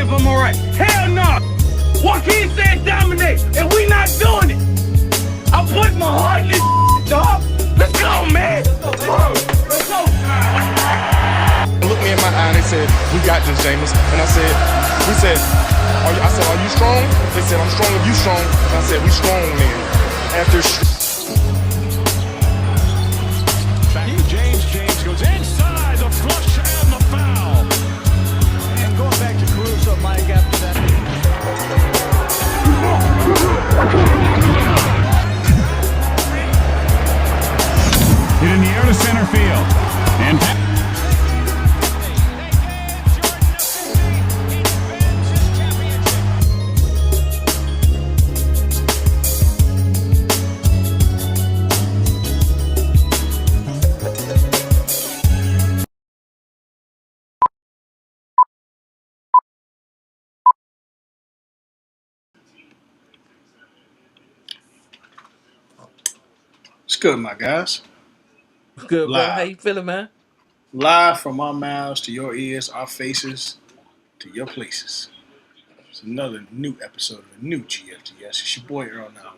if I'm all right. Hell no. Joaquin said dominate, and we not doing it. I put my heart in this dog. Let's go, man. Let's go. They looked me in my eye and they said, "We got this, Jameis." And I said, "Are you strong?" They said, "I'm strong if you strong." And I said, "We strong then." After James goes inside the flush and the foul. And going back to Caruso, Mike, after that. Hit in the air to center field. And It's good, my guys. Good, brother. How Live. you feeling, man? Live from our mouths to your ears, our faces to your places. It's another new episode of the new GFTS. It's your boy Earl 91.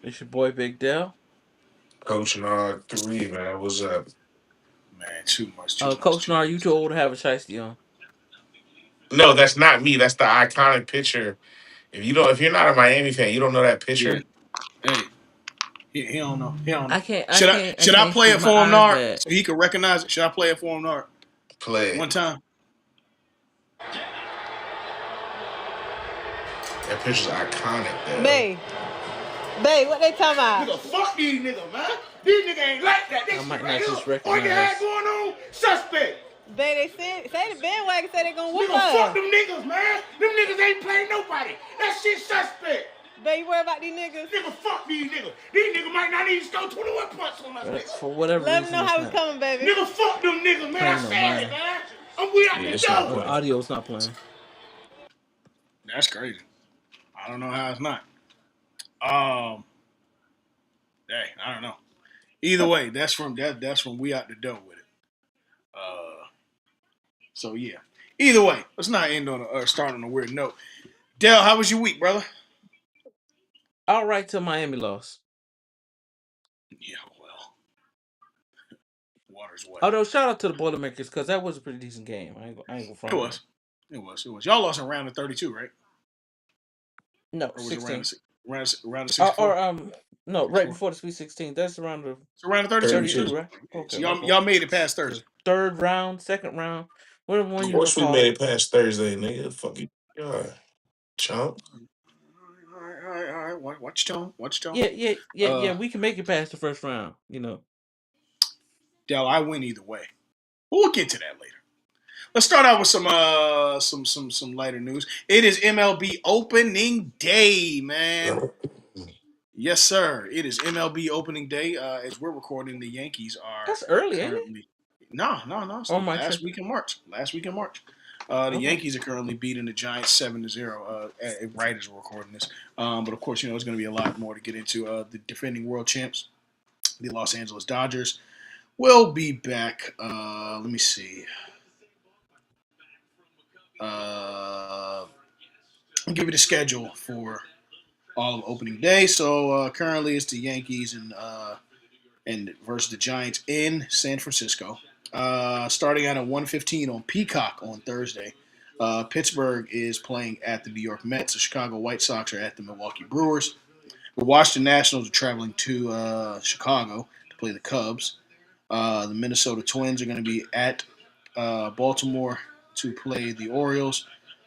It's your boy Big Dell. Coach Nard 3, man. What's up? Man, too much. Coach Nar, you too old to have a shiesty on. No, that's not me. That's the iconic picture. If you're not a Miami fan, you don't know that Yeah. picture. Hey, he don't know. He don't know. I can't. Should I play see it my for him, eyes Nard, bad. so he can recognize it? Should I play it for him, Nard? Play One it. time. That picture's iconic, man. Babe, what they talking about? Nigga, fuck these niggas, man. These niggas ain't like that. They I might shit not right just here. All you had recognize. going on, suspect. Babe, they say the bandwagon said they gonna whoop Nigga, fuck us. them niggas, man. Them niggas ain't playing nobody. That shit suspect. Babe, you worry about these niggas? Nigga, fuck these niggas. These niggas might not even score 21 points on us, nigga. For whatever Let reason, them know how it's it's not. coming, baby. Nigga, fuck them niggas, man. I Playing said on it, man. We out Yeah, the it's not door. The audio's not playing. That's crazy. I don't know how it's not. Hey, I don't know. Either way, that's from we out the door with it. So yeah. Either way, let's not end on start on a weird note. Dell, how was your week, brother? All right till Miami lost. Yeah, well, water's wet. Although shout out to the Boilermakers because that was a pretty decent game. I ain't gonna front. It was. Y'all lost in round of 32, right? No, Or was 16. it round of 64? No, right before the Sweet 16. That's around the So round of 32. 32, right? So Okay. y'all made it past 30. Third round, second round, whatever one Of you want course to we call made it. it past Thursday, nigga. Fuck you. God. Chump. All right. Watch tone. Yeah. We can make it past the first round, you know. Dell, I win either way. We'll get to that later. Let's start out with some lighter news. It is MLB Opening Day, man. Yes, sir. It is MLB Opening Day. As we're recording, the Yankees are That's early, currently. ain't it? No. It's last week in March. The Yankees are currently beating the Giants 7-0. Right as we're recording this. But of course, there's going to be a lot more to get into. The defending world champs, the Los Angeles Dodgers, will be back. Let me see. I'll give you the schedule for all of opening day. So currently it's the Yankees and versus the Giants in San Francisco. Starting out at 1:15 on Peacock on Thursday. Pittsburgh is playing at the New York Mets. The Chicago White Sox are at the Milwaukee Brewers. The Washington Nationals are traveling to Chicago to play the Cubs. The Minnesota Twins are going to be at Baltimore to play the Orioles.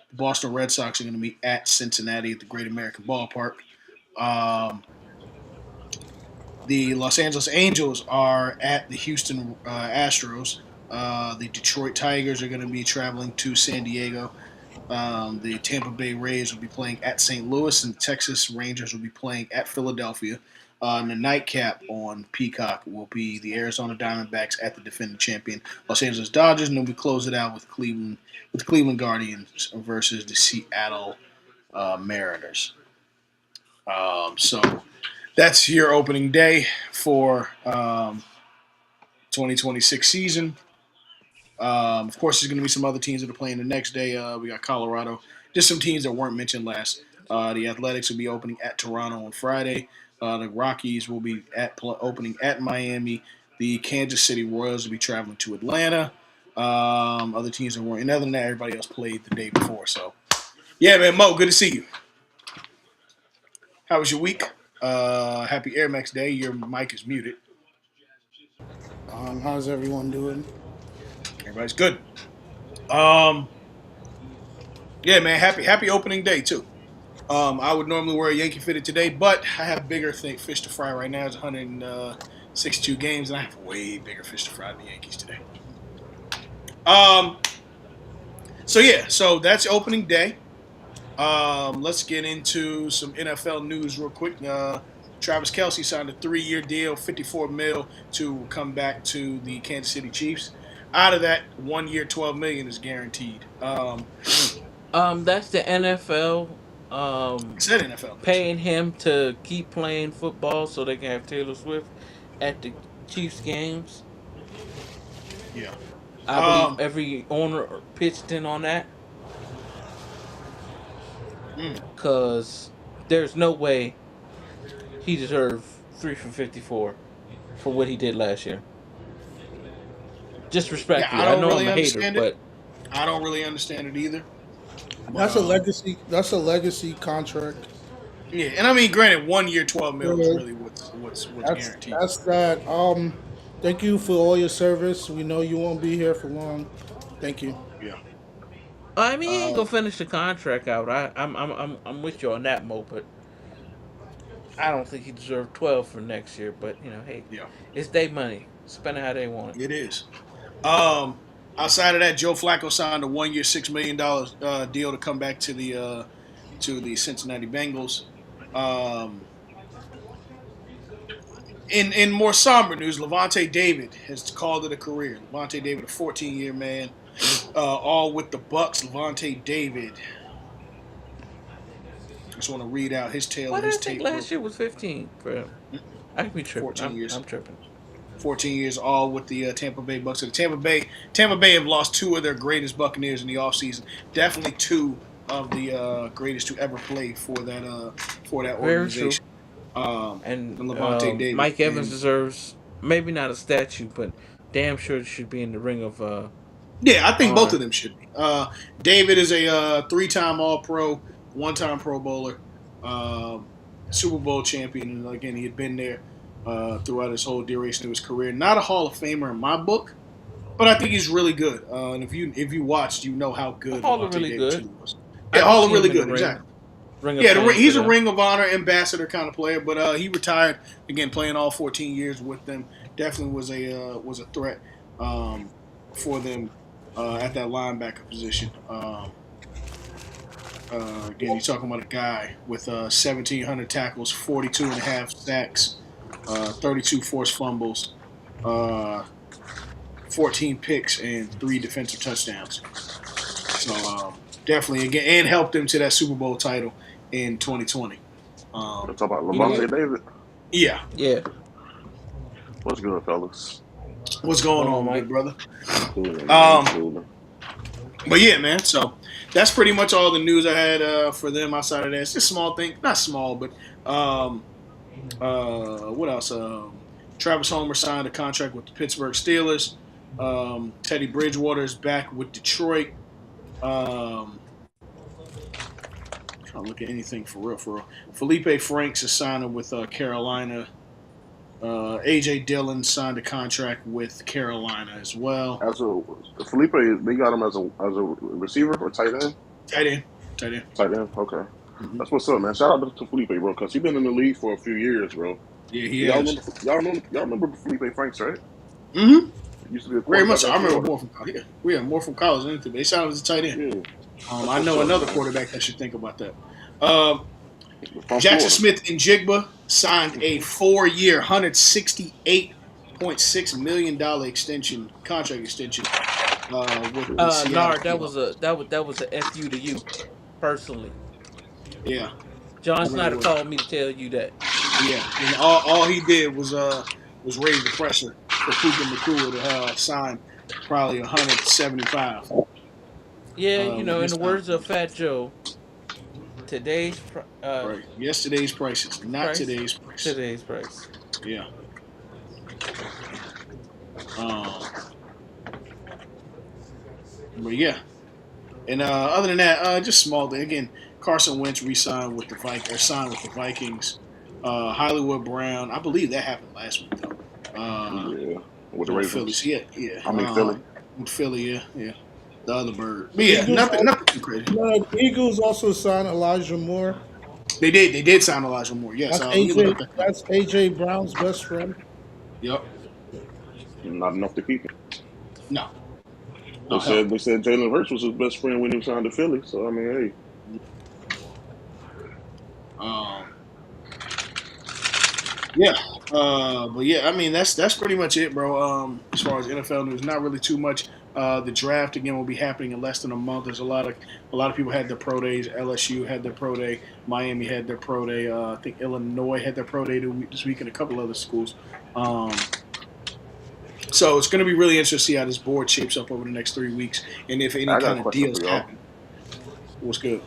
The Boston Red Sox are going to be at Cincinnati at the Great American Ballpark. The Los Angeles Angels are at the Houston Astros. The Detroit Tigers are going to be traveling to San Diego. The Tampa Bay Rays will be playing at St. Louis, and the Texas Rangers will be playing at Philadelphia. And the nightcap on Peacock will be the Arizona Diamondbacks at the defending champion Los Angeles Dodgers, and then we close it out with the Cleveland Guardians versus the Seattle Mariners. So that's your opening day for 2026 season. Of course, there's going to be some other teams that are playing the next day. We got Colorado. Just some teams that weren't mentioned last. The Athletics will be opening at Toronto on Friday. The Rockies will be opening at Miami. The Kansas City Royals will be traveling to Atlanta. Other teams that weren't. And other than that, everybody else played the day before. So, yeah, man, Mo, good to see you. How was your week? Happy Air Max Day. Your mic is muted. How's everyone doing? Everybody's good. Yeah, man. Happy opening day too. I would normally wear a Yankee fitted today, but I have bigger fish to fry right now. It's 162 games, and I have way bigger fish to fry than the Yankees today. So that's opening day. Let's get into some NFL news real quick. Travis Kelce signed a 3-year deal, $54 million to come back to the Kansas City Chiefs. Out of that, 1 year, $12 million is guaranteed. That's the NFL. Said NFL. Paying him to keep playing football so they can have Taylor Swift at the Chiefs games. Yeah. I believe every owner pitched in on that. Because there's no way he deserved 3 for 54 for what he did last year. Just respectfully, I don't know really I'm a hater, understand but it. I don't really understand it either. That's a legacy. That's a legacy contract. Yeah, and I mean, granted, 1 year, $12 million is really what's guaranteed. That's that. Thank you for all your service. We know you won't be here for long. Thank you. Yeah. I mean, he ain't gonna finish the contract out. I'm with you on that, Mo. But I don't think he deserved 12 for next year. But hey, Yeah. it's their money. Spend it how they want it. It is. Outside of that, Joe Flacco signed a 1 year, $6 million deal to come back to the Cincinnati Bengals. In more somber news, Levante David has called it a career. Levante David, a 14-year man, all with the Bucks. Levante David. I just want to read out his tale. Why did I think last year was 15 for him? I could be tripping. 14 years. I'm tripping. 14 years, all with the Tampa Bay Bucks. So Tampa Bay have lost 2 of their greatest Buccaneers in the offseason. Definitely 2 of the greatest to ever play for that organization. And Levante David, Mike Evans deserves maybe not a statue, but damn sure should be in the ring of. Yeah, I think both of them should be. David is a 3-time All-Pro, 1-time Pro Bowler, Super Bowl champion, and again, he had been there throughout his whole duration of his career. Not a Hall of Famer in my book, but I think he's really good. And if you watched, you know how good Hall of Levante really David good. was. Yeah, Hall of really good, exactly. He's a Ring of Honor ambassador kind of player, but he retired again, playing all 14 years with them. Definitely was a threat for them at that linebacker position. Again, you're talking about a guy with 1,700 tackles, 42 and a half sacks, 32 forced fumbles, 14 picks, and 3 defensive touchdowns. So definitely, again, and helped them to that Super Bowl title in 2020. Let's talk about Levante David. Yeah. Yeah. What's good, fellas? What's going on, my brother? Cool. But yeah, man. So that's pretty much all the news I had for them. Outside of that, it's just small thing, not small, but what else? Travis Homer signed a contract with the Pittsburgh Steelers. Teddy Bridgewater is back with Detroit. Trying to look at anything for real. Felipe Franks is signing with Carolina. AJ Dillon signed a contract with Carolina as well. Felipe, they got him as a receiver or tight end? Tight end. Tight end, okay. Mm-hmm. That's what's up, man. Shout out to Felipe, bro, because he's been in the league for a few years, bro. Yeah, he has. Y'all remember Felipe Franks, right? Mm-hmm. Used to be a very much so. I remember more from college. Yeah, we had more from college than anything. They signed him as a tight end. Yeah. I know another quarterback that should think about that. Jackson Smith and Jigba signed a 4-year, $168.6 million contract extension. With Nard, that was a FU to you, personally. Yeah. John Snyder called me to tell you that. Yeah, and all he did was raise the pressure for Puka Nacua to sign probably 175. Yeah, When in this the time words of comes. Fat Joe, today's Right. Yesterday's prices, not price, today's price. today's price. Yeah. Um. But yeah. And other than that, just small thing. Again, Carson Wentz re-signed with the signed with the Vikings. Hollywood Brown, I believe that happened last week though. Yeah, with the On Philly. Ravens. So yeah, yeah. I mean Philly. With Philly, yeah, yeah. The other bird. But yeah, Eagles, nothing too crazy. no, the Eagles also signed Elijah Moore. They did sign Elijah Moore. Yes. That's Let me look AJ. up that number. That's AJ Brown's best friend. Yep. Not enough to keep him. No. They No hell said no. they said Jalen Hurts was his best friend when he signed to Philly. So I mean, Um. Yeah. But yeah, I mean that's pretty much it, bro. As far as NFL news, not really too much. The draft again will be happening in less than a month. There's a lot of people had their pro days. LSU had their pro day. Miami had their pro day. I think Illinois had their pro day this week, and a couple other schools. Um, so it's going to be really interesting to see how this board shapes up over the next 3 weeks, and if any I got a kind of question deals for y'all. happen. What's good?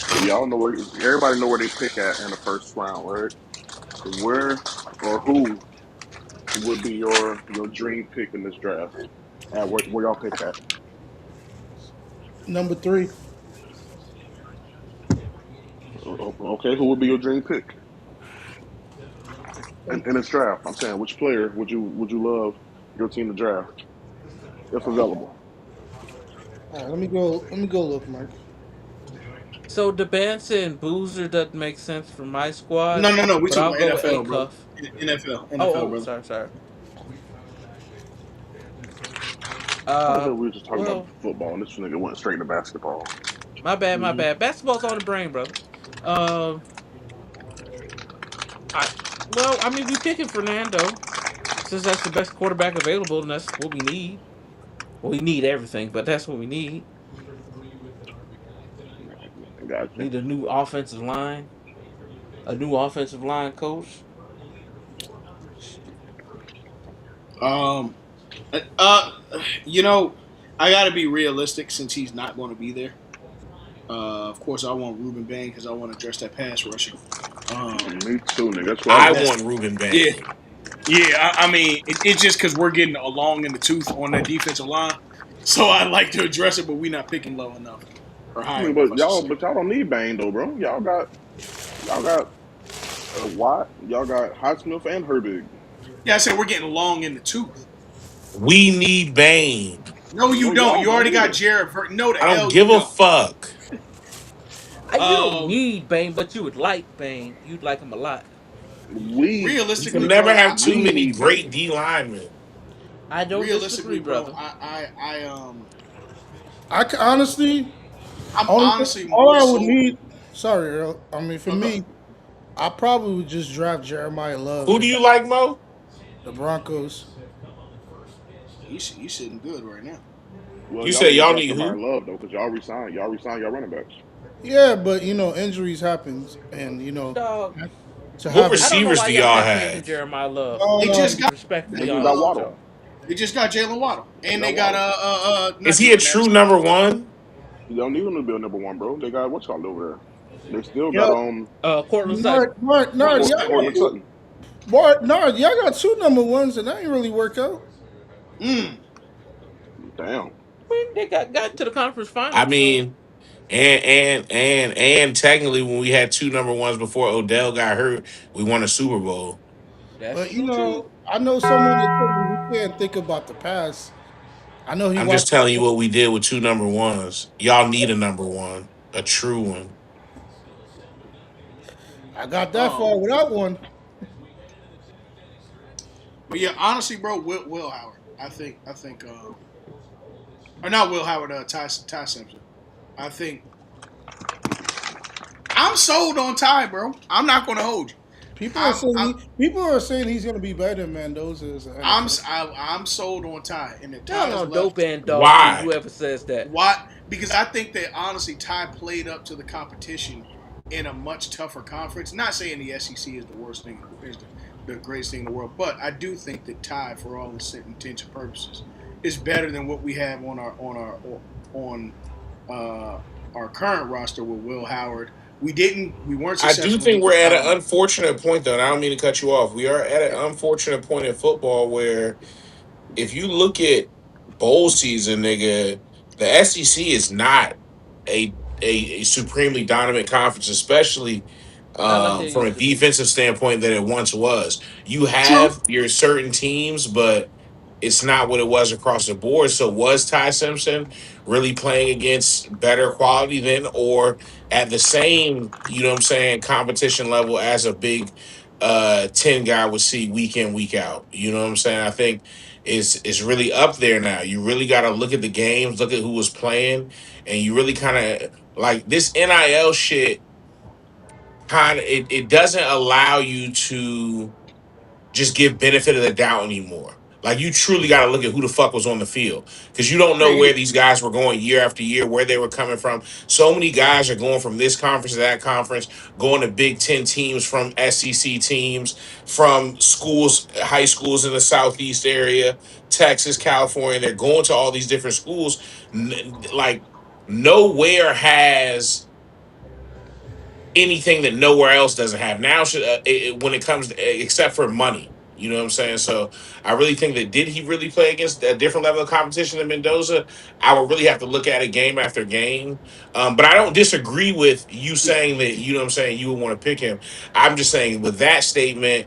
So y'all know where everybody know where they pick at in the first round, right? So where or who would be your dream pick in this draft? Where y'all pick at? Number 3. Okay, who would be your dream pick in this draft? I'm saying, which player would you love your team to draft if available? All right, let me go. Let me go look, Mike. So the band saying Boozer doesn't make sense for my squad, No, no, no. We but talking I'll about go with A NFL, brother. Cuff. NFL, Oh, NFL, oh, brother. sorry, sorry. I heard we were just talking about Well, football, and this nigga went straight to basketball. my bad, my Mm-hmm. bad. Basketball's on the brain, brother. Um, I mean, we picking Fernando since that's the best quarterback available, and that's what we need. Well, we need everything, but that's what we need. Gotcha. Need a new offensive line, a new offensive line coach. Um, uh, you know, I got to be realistic since he's not going to be there. Of course, I want Ruben Bain because I want to address that pass rushing. Um, Me too, nigga. That's what I I want. that's want Ruben yeah, Bain. yeah. I mean, it's just because we're getting along in the tooth on that defensive line, so I like to address it, but we're not picking low enough or I high mean, enough, but I should y'all, say. but y'all don't need Bane though, bro. Y'all got Watt. Y'all got Highsmith and Herbig. Yeah, I said we're getting long in the tooth. We need Bain. No, you No, don't. y'all You don't already got either. Jared. No, the I don't hell give you a don't. fuck. You don't Um, need Bane, but you would like Bane. You'd like him a lot. You can realistically, never bro, have too we many need great Bane. D linemen. I don't disagree, realistically, bro, brother. Honestly, I'm only honestly all more I would so. need. Sorry, Earl. I mean, for No, go ahead. me, I probably would just draft Jeremiah Love Who do if you like, Mo? the Broncos. He's sitting good right now. Well, You y'all said need to y'all draft need Jeremiah who? Love though, because y'all resign your running backs. Yeah, but injuries happen, and Dog, to What have a I don't know receivers why do y'all y'all kept chasing have? Jeremiah Love. They I'm just gonna got be respectfully They just got honest with Waddle. y'all. they just got Jalen Waddle, They and got they got Waddle. Is not he a Jordan true Addison. number one? You don't need him to be a number one, bro. They got what's called over there. They still got Yo, Cortland Sutton. Cortland Y'all Sutton, got Cortland yeah. two. Sutton. Y'all got two number ones, and that ain't really work out. Mm. Damn. I mean, they got to the conference I finals, so mean, and technically, when we had two number ones before Odell got hurt, we won a Super Bowl. that's But true too. I know someone that told me he can't think about the past. I know he I'm just watched. telling you what we did with two number ones. Y'all need a number one, a true one. I got that far Um, without one. but yeah, honestly, bro, Will Howard. I think, or not Will Howard. Ty Simpson. I think I'm sold on Ty, bro. I'm not going to hold you. People are saying he's gonna be better than Mendoza as an I'm NFL. I'm sold on Ty, and if Y'all Ty is on dope left, and dog food. Why? Whoever says that. why? Because I think that honestly, Ty played up to the competition in a much tougher conference. Not saying the SEC is the worst thing, is the greatest thing in the world, but I do think that Ty, for all intents and purposes, is better than what we have on uh, our current roster with Will Howard. We weren't I do successful think getting we're at an Solomon. unfortunate point, though, and I don't mean to cut you off. We are at an unfortunate point in football where if you look at bowl season, nigga, the SEC is not a a supremely dominant conference, especially Not like it from a used to be. defensive standpoint that it once was. You True. have your certain teams, but it's not what it was across the board. So was Ty Simpson really playing against better quality then, or at the same, you know what I'm saying, competition level as a big 10 guy would see week in, week out? You know what I'm saying? I think is really up there now. You really got to look at the games, look at who was playing, and you really kind of like this NIL shit. Kind of, it doesn't allow you to just give benefit of the doubt anymore. Like you truly got to look at who the fuck was on the field because you don't Yeah, know yeah. where these guys were going year after year, where they were coming from. So many guys are going from this conference to that conference, going to Big Ten teams, from SEC teams, from schools, high schools in the Southeast area, Texas, California. They're going to all these different schools. Like nowhere has anything that nowhere else doesn't have now when it comes to, except for money, you know what I'm saying? So I really think that did he really play against a different level of competition than Mendoza? I would really have to look at it game after game. But I don't disagree with you Yeah. saying that, you know what I'm saying, you would want to pick him. I'm just saying with that statement,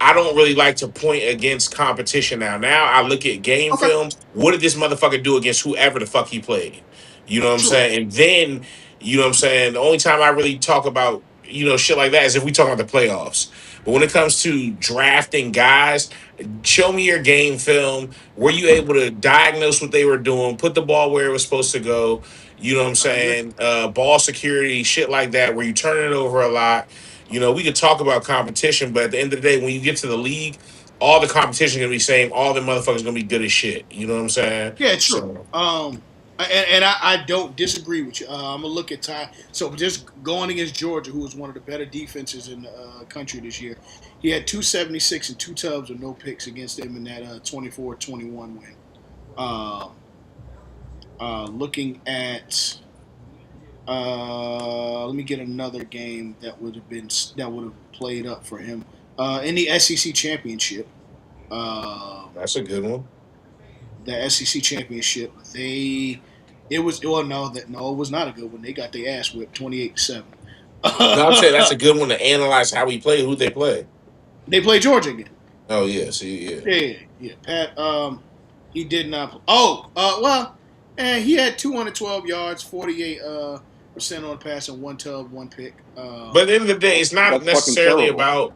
I don't really like to point against competition now. Now I look at game Okay. film. What did this motherfucker do against whoever the fuck he played? You know what I'm True. saying? And then, you know what I'm saying? The only time I really talk about, shit like that is if we talk about the playoffs. But when it comes to drafting guys, show me your game film. Were you able to diagnose what they were doing, put the ball where it was supposed to go? You know what I'm I agree. saying? Ball security, shit like that, where you turn it over a lot. We could talk about competition, but at the end of the day, when you get to the league, all the competition gonna be same. All the motherfuckers gonna be good as shit. You know what I'm saying? Yeah, true. So And I don't disagree with you. I'm gonna look at Ty. So just going against Georgia, who was one of the better defenses in the country this year, he had 276 and two tubs with no picks against them in that 24-21 win. Um, Looking at, let me get another game that would have played up for him in the SEC championship. Um, that's a good one. the SEC championship. It was well no, it was not a good one. They got their ass whipped 28-7. No, I'm saying that's a good one to analyze how we play, who they play. They played Georgia again. Oh yeah, see, yeah. Yeah, yeah. Pat he did not well, and he had 212 yards, 48 percent on pass and one tub, one pick. But at the end of the day, it's not That's fucking necessarily terrible. about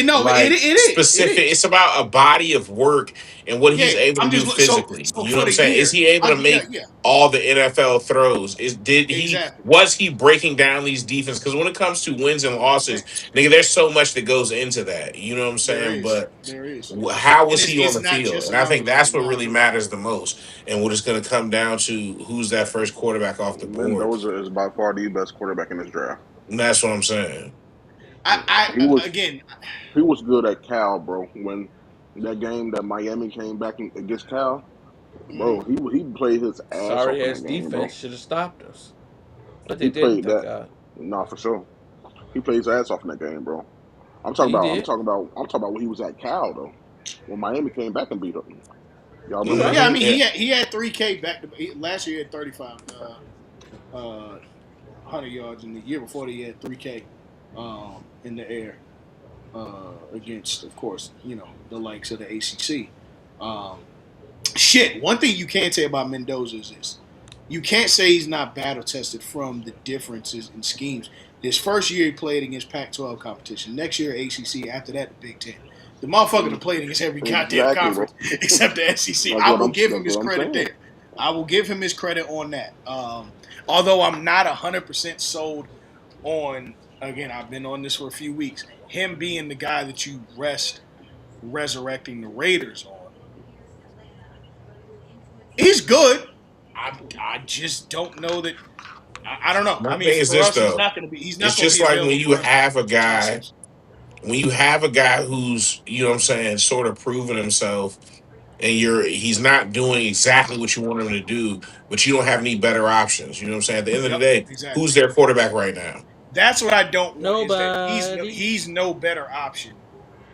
No, like it specific. is. It's about a body of work and what Yeah, he's able to I'm do just physically. so You know what for I'm the saying? Is year. he able to make Yeah, all the NFL throws? exactly. Was he breaking down these defense? Because when it comes to wins and losses, Yes, nigga, there's so much that goes into that. You know what I'm there saying? is. But There is. how And was he on it's the not field? just And I think numbers. that's what really matters the most, and what it's going to come down to who's that first quarterback off the board. Mendoza is by far the best quarterback in this draft. And that's what I'm saying. He was Again, he was good at Cal, bro. When that game that Miami came back against Cal, mhm. bro, he played his ass off Sorry in ass that game, bro. defense should have stopped us, but they He didn't. played Thank that, God. nah, for sure. He played his ass off in that game, bro. He did. I'm talking about when he was at Cal though. When Miami came back and beat him. Y'all You remember right. that? Yeah, I mean Yeah. he had 3K back to last year. He had 35 uh, 100 yards, and the year before he had 3K in the air against, of course, the likes of the ACC. Um, Shit, one thing you can't say about Mendoza is this. You can't say he's not battle tested from the differences in schemes. This first year he played against Pac-12 competition. Next year ACC. After that, the Big Ten. The motherfucker that played against every goddamn Exactly, bro. conference except the SEC. That's I what will I'm give him that's his what I'm credit saying. there. I will give him his credit on that. Although I'm not 100% sold on. Again, I've been on this for a few weeks. Him being the guy that you resurrecting the Raiders on. He's good. I just don't know that. I don't know. My I mean, thing is for this us, though. he's It's not going to just be like when available you for us have a until Ty guy, Simpson. who's, you know what I'm saying, sort of proven himself and he's not doing exactly what you want him to do, but you don't have any better options. You know what I'm saying? At the end of the Yep, day, exactly. who's their quarterback right now? That's what I don't want is that Nobody. he's no better option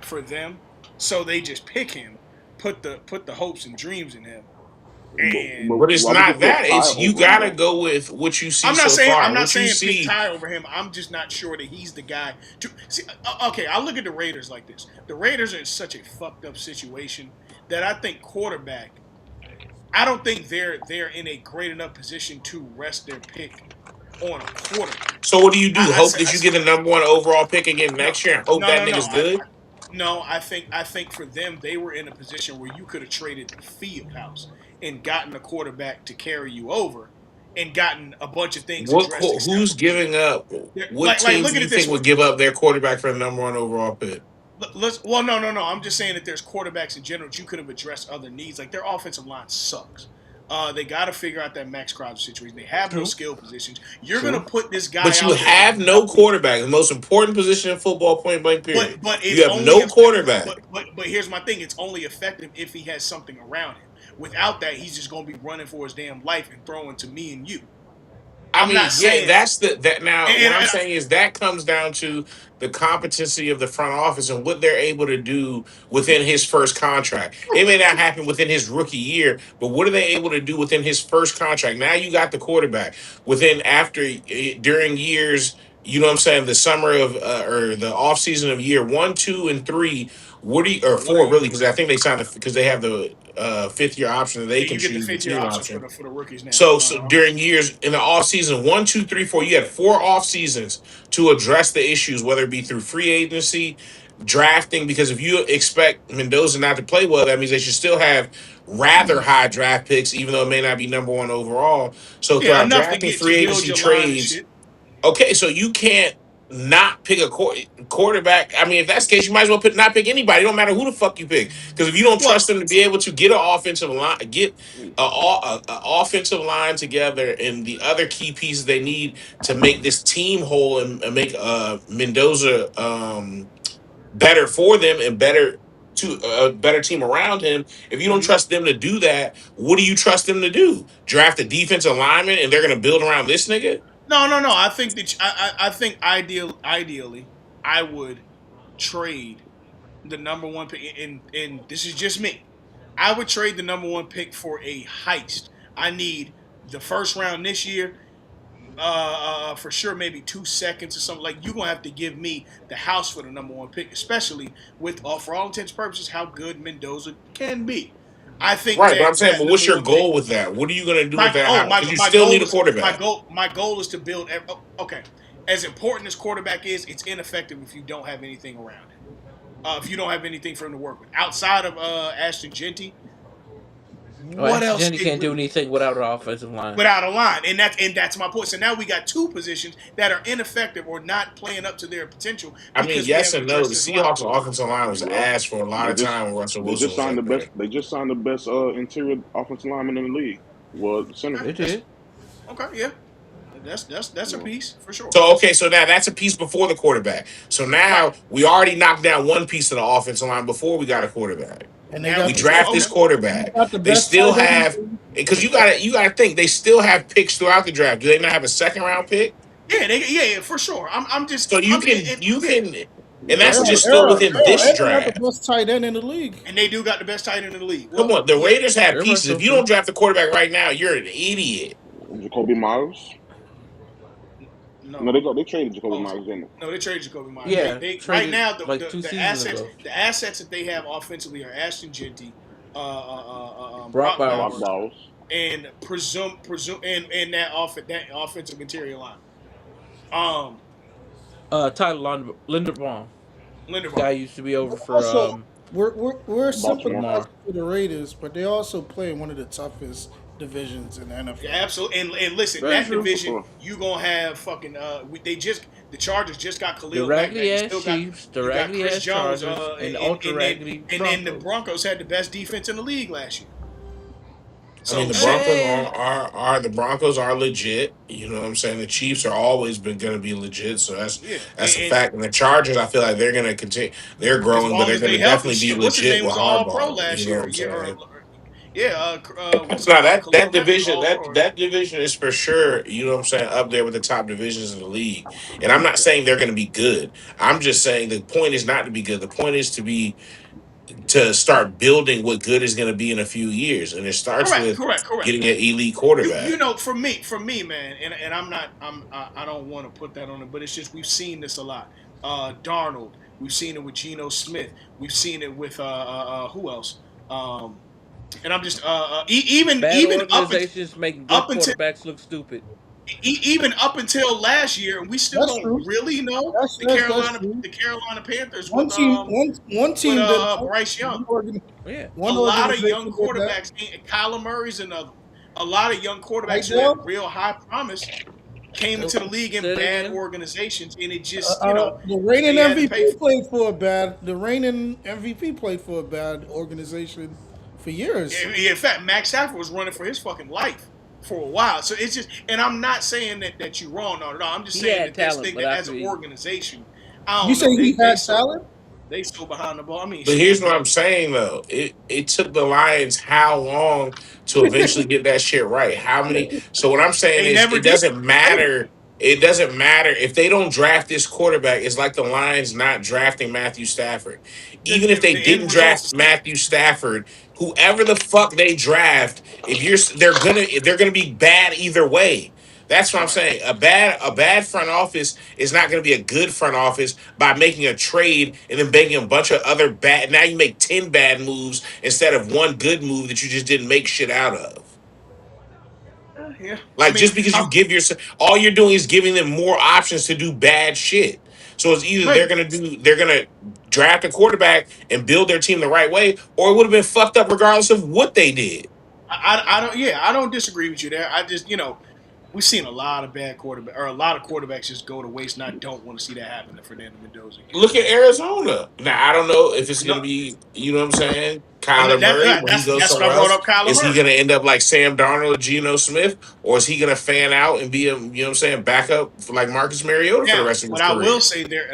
for them, so they just pick him, put the hopes and dreams in him, and But it's Why would you not put that. Ty It's you over him gotta though? go with what you see so I'm far. not What you saying pick see. Ty over him. I'm just not sure that he's the guy to see. Okay, I look at the Raiders like this. The Raiders are in such a fucked up situation that I think quarterback. I don't think they're in a great enough position to rest their pick on a quarterback. So what do you do? Hope that I you say get the number one overall pick again no, next year and hope that no. nigga's good? No, I think for them they were in a position where you could have traded the field house and gotten a quarterback to carry you over, and gotten a bunch of things addressed except Who's for giving up? What like teams look do at you it this think way. would give up their quarterback for the number one overall pick? Let's well no. I'm just saying that there's quarterbacks in general that you could have addressed other needs. Like their offensive line sucks. They got to figure out that Max Crosby situation. They have no True. skill positions. You're gonna True. put this guy But you out there with have no nothing. quarterback, the most important position in football, point blank period. But You it's have only no effective. quarterback. But here's my thing. It's only effective if he has something around him. Without that, he's just gonna be running for his damn life and throwing to me and you. I I'm not mean, yeah, saying. that's that. Now, what I'm And saying is that comes down to the competency of the front office and what they're able to do within his first contract. It may not happen within his rookie year, but what are they able to do within his first contract? Now you got the quarterback within after during years. You know what I'm saying? The summer of or the off season of year 1, 2, and 3. What do you or what are four you really? doing? Because I think they signed because they have the fifth year option that they Yeah, can you get the choose the fifth year team options option. for the rookies now. So during years in the off season, 1, 2, 3, 4, you had 4 off seasons to address the issues, whether it be through free agency, drafting. Because if you expect Mendoza not to play well, that means they should still have rather high draft picks, even though it may not be number one overall. So Yeah, throughout enough to drafting, get to free build agency your line and trades, shit. okay, so you can't not pick a quarterback. I mean, if that's the case, you might as well not pick anybody. It don't matter who the fuck you pick, because if you don't Well, trust them to be able to get an offensive line, get a offensive line together, and the other key pieces they need to make this team whole and make Mendoza better for them and better to a better team around him. If you don't mhm. trust them to do that, what do you trust them to do? Draft a defensive lineman and they're going to build around this nigga? No. I think that I think ideally, I would trade the number one pick, and this is just me. I would trade the number one pick for a heist. I need the first round this year, for sure, maybe 2 seconds or something. Like you're gonna have to give me the house for the number one pick, especially with, for all intents and purposes, how good Mendoza can be. I think Right, but that I'm saying, that but number what's your one pick. goal with that? What are you going to do with My that oh house? my Because you my still need goal a is quarterback. my goal is to build. Okay, as important as quarterback is, it's ineffective if you don't have anything around him. If you don't have anything for him to work with outside of Ashton Genty, Well, what else? Ashton can't do anything without an offensive line. Without a line, and that's my point. So now we got two positions that are ineffective or not playing up to their potential I mean, because we yes haven't and no. addressed The this line. Seahawks offensive line was Well, ass for a lot they of just time when Russell they Wilson just was signed the up best. there. They just signed the best interior offensive lineman in the league. Well, the center. They Okay, that's did. okay. Yeah, that's a You know, piece for sure. So okay, so now that's a piece before the quarterback. So Right, now we already knocked down one piece of the offensive line before we got a right. quarterback. And they Now We got we the so draft best, this okay. and they quarterback. got the They best still tight end. have because you gotta think they still have picks throughout the draft. Do they not have a second round pick? Yeah, for sure. I'm just So you I'm can you yeah. can, and yeah, that's Errol, just but still Errol, within Errol, this and they got the draft. best tight end in the league. And they do got the best tight end in the league. Come Well, on, the yeah, Raiders have Very much pieces. so If you too. don't draft the quarterback right now, you're an idiot. Jacoby Myers. No, no. they traded Jacoby Oh, Myers, didn't they? no, they traded Jacoby Myers. Yeah, They right traded now like two the seasons assets ago. that they have offensively are Ashton Genty, Brock Brock Bowers. Brock Bowers, Bowers. and presume and that offensive interior line. Um, Tyler Linderbaum. Guy Linderbaum. used to be over But for also, we're Baltimore. sympathizing Lamar. for the Raiders, but they also play in one of the toughest divisions in the Yeah, NFL. absolutely. And listen, Very that true. division you gonna have fucking. The Chargers just got The Khalil Mack. Now raggedy you ass still got Chiefs, the you got raggedy Chris ass Jones. Chargers, and the ultra raggedy And then the Broncos. Broncos had the best defense in the league last year. I mean, So the shit. Broncos Eh, are the Broncos are legit. You know what I'm saying? The Chiefs are always been going to be legit, so Yeah, that's a and fact. And the Chargers, I feel like they're going to continue. They're as growing, but long they're as going they to healthy, definitely be shit. What's his legit name with was an All Pro Harbaugh. You last know year, what I'm saying? Yeah, what's it Now called? that Khalil Mack division all or that division is for sure, you know what I'm saying, up there with the top divisions in the league. And I'm not saying they're going to be good. I'm just saying the point is not to be good. The point is to start building what good is going to be in a few years, and it starts correct, with correct, correct. getting an elite You quarterback. know, for me, man, and I don't want to put that on it, but it's just we've seen this a lot. Darnold, we've seen it with Geno Smith, we've seen it with who else? Um, and I'm just even Bad even organizations make good up until quarterbacks look stupid. even up until last year, and we still That's don't true. really know That's true. The Carolina Panthers One team, one with team did that. Bryce Young. Yeah. A One lot of young organization did that. quarterbacks. Kyler Murray's another one. A lot of young Right, quarterbacks who had Dale? real high promise came into the league in Say it bad again. organizations, and it just The reigning they had to pay MVP for. played for a bad. The reigning MVP played for a bad organization for years. In fact, Max Stafford was running for his fucking life for a while. So it's just, and I'm not saying that you're wrong, not at all. I'm just He saying had that this talent, thing but that I as an feel organization, I You don't say know. he had talent? They so behind the ball. I mean, But shit. here's what I'm saying though. It took the Lions how long to eventually get that shit right? How many so what I'm saying They is never did. Hey, it doesn't matter if they don't draft this quarterback. It's like the Lions not drafting Matthew Stafford. Even if they the end didn't result's draft the same. Matthew Stafford, whoever the fuck they draft, if you're they're gonna be bad either way. That's what I'm Right. saying. A bad front office is not going to be a good front office by making a trade and then making a bunch of other bad. Now you make 10 bad moves instead of one good move that you just didn't make shit out of. Yeah. I Like mean, just because you give yourself, all you're doing is giving them more options to do bad shit. So it's either maybe. they're gonna draft a quarterback and build their team the right way, or it would have been fucked up regardless of what they did. I don't. Yeah, I don't disagree with you there. I just, we've seen a lot of bad quarterback or a lot of quarterbacks just go to waste, and I don't want to see that happen to Fernando Mendoza again. Look at Arizona. Now I don't know if it's No, going to be, you know what I'm saying, and Kyler Murray when he goes that's what somewhere I brought else. up, Kyler Is he Murray. going to end up like Sam Darnold or Geno Smith, or is he going to fan out and be a, you know what I'm saying, backup for like Marcus Mariota for the Now, rest of his career?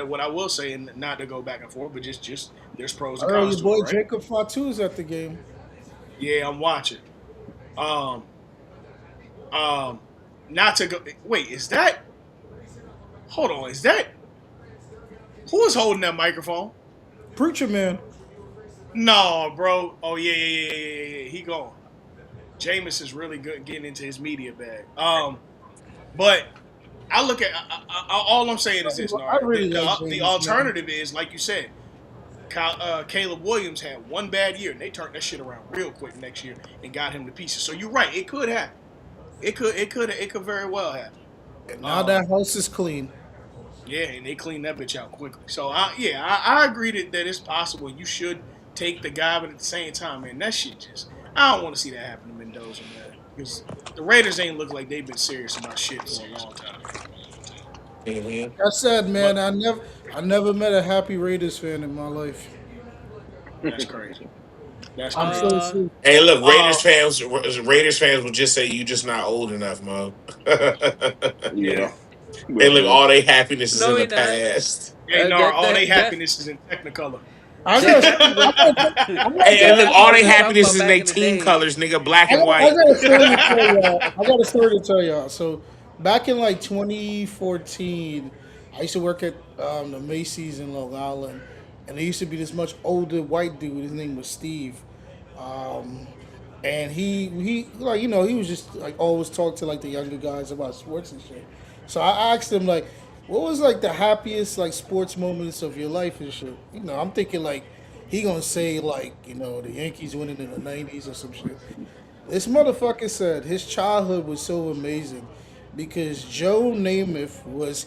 what I will say, and not to go back and forth, but just there's pros I and heard cons your to it, boy right? Jacob Fatu's at the game. Yeah, I'm watching. Um, um, not to go. Wait, is that? Hold on, is that who is holding that microphone? Preacher man. No, bro. Oh yeah. He gone. Jameis is really good getting into his media bag. But I look at all I'm saying is this, I Nard. really like The James, man. alternative is like you said, Caleb Williams had one bad year, and they turned that shit around real quick next year and got him to pieces. So you're right, it could happen. It could very well happen. And now Um, that house is clean. yeah, and they cleaned that bitch out quickly. So I agree that it's possible. You should take the guy, but at the same time, man, that shit just I don't want to see that happen to Mendoza, man, because the Raiders ain't look like they've been serious about shit for a long time. Mhm. That's sad, man. But I never met a happy Raiders fan in my life. that's crazy. That's I'm crazy. so Uh, serious. Hey, look, Uh, Raiders fans will just say you just not old enough, Mo. yeah. Yeah, Hey, they'll look, do it. all their happiness is no, in he the not. past. Hey, Nar, all they That happiness is in Technicolor. I that got. happy was I Hey, got. and look, all happiness their is talking happiness about is in back their in the team day. colors, nigga, black I and got, I white. got a story to tell y'all. I got a story to tell y'all. So, back in like 2014, I used to work at the Macy's in Long Island, and there used to be this much older white dude. His name was Steve, and he like he was just like always talk to like the younger guys about sports and shit. So I asked him like, what was like the happiest like sports moments of your life and shit. I'm thinking like he gonna say like the Yankees winning in the '90s or some shit. This motherfucker said his childhood was so amazing because Joe Namath was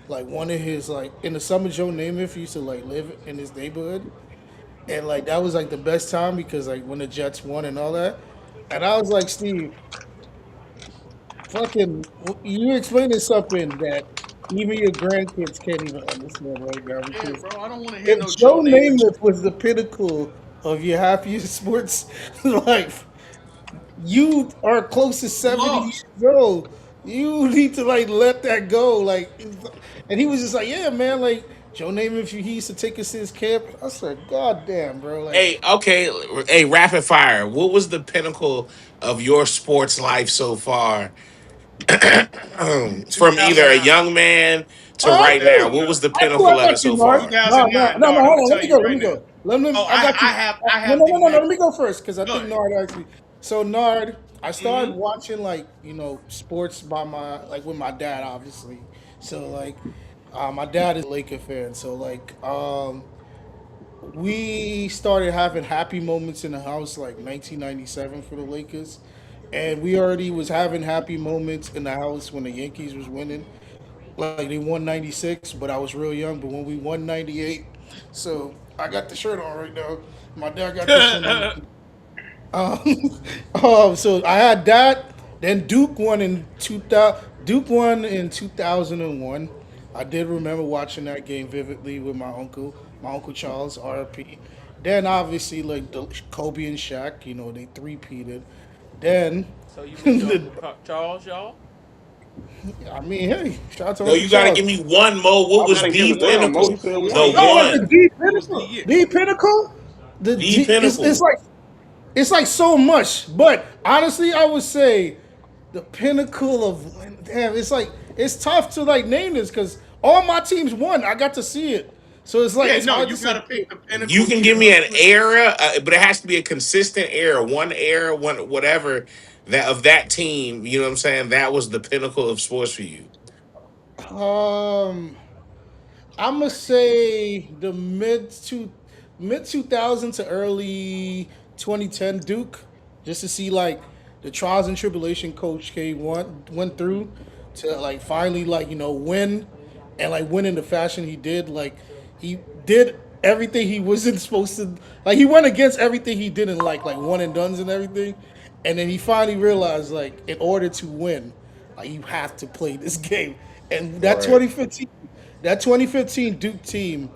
like one of his like in the summer. Joe Namath used to like live in his neighborhood, and like that was like the best time because like when the Jets won and all that. And I was like, Steve, fucking, you explaining something that even your grandkids can't even understand right now Yeah, because bro. I don't want to hear if no Joe Joe Namath. Namath was the pinnacle of your happiest sports life, you are close to You 70 lost. years old. You need to like let that go. Like, and he was just like, yeah, man, like Joe Namath, he used to take us to his camp. I said, God damn, bro. Like, Hey, okay, hey, rapid fire. What was the pinnacle of your sports life so far? From either a 2009. young man to oh, right now, okay. what was the I pinnacle of got it you, so Nard. far? No, no, 2009, no, no. Nard. I'm Hold gonna on. Let tell me you go. Let right me now. go. Let me. Oh, I got you. I No, have no, the no, no. Let men. me go first because I Go think ahead. Nard actually. So Nard, I started Mm-hmm. watching like sports by my like with my dad, obviously. So like, my dad is a Laker fan. So like, we started having happy moments in the house like 1997 for the Lakers, and we already was having happy moments in the house when the Yankees was winning. Like they won 96, but I was real young. But when we won 98, so I got the shirt on right now. My dad got this one on. Um, so I had that. Then Duke won in 2000. Duke won in 2001. I did remember watching that game vividly with my uncle Charles, RP. Then obviously like the Kobe and Shaq, they three-peated. Then, So you miss your the, Uncle Charles, y'all? I mean, hey, shout out to No, Uncle you got to Charles. give me one, Mo. What I was didn't give the it down. Mo, he pinnacle? said it was The What like, year? Oh, like yeah. the one, D What was the pinnacle. year? D pinnacle. The the D. It's pinnacle. like so much. But honestly, I would say the pinnacle of damn. It's tough to like name this because all my teams won. I got to see it, so it's like Yeah, it's no, hard to you say. gotta pick the You pinnacle can year. give me Let's an do it. era, but it has to be a consistent era, one whatever that of that team. You know what I'm saying? That was the pinnacle of sports for you. Um, I'm gonna say the mid 2000 to early 2010 Duke, just to see like the trials and tribulation Coach K went through to like finally like win, and like win in the fashion he did. Like he did everything he wasn't supposed to. Like he went against everything he didn't like one and duns and everything, and then he finally realized like in order to win, like you have to play this game. And Right. 2015 Duke team,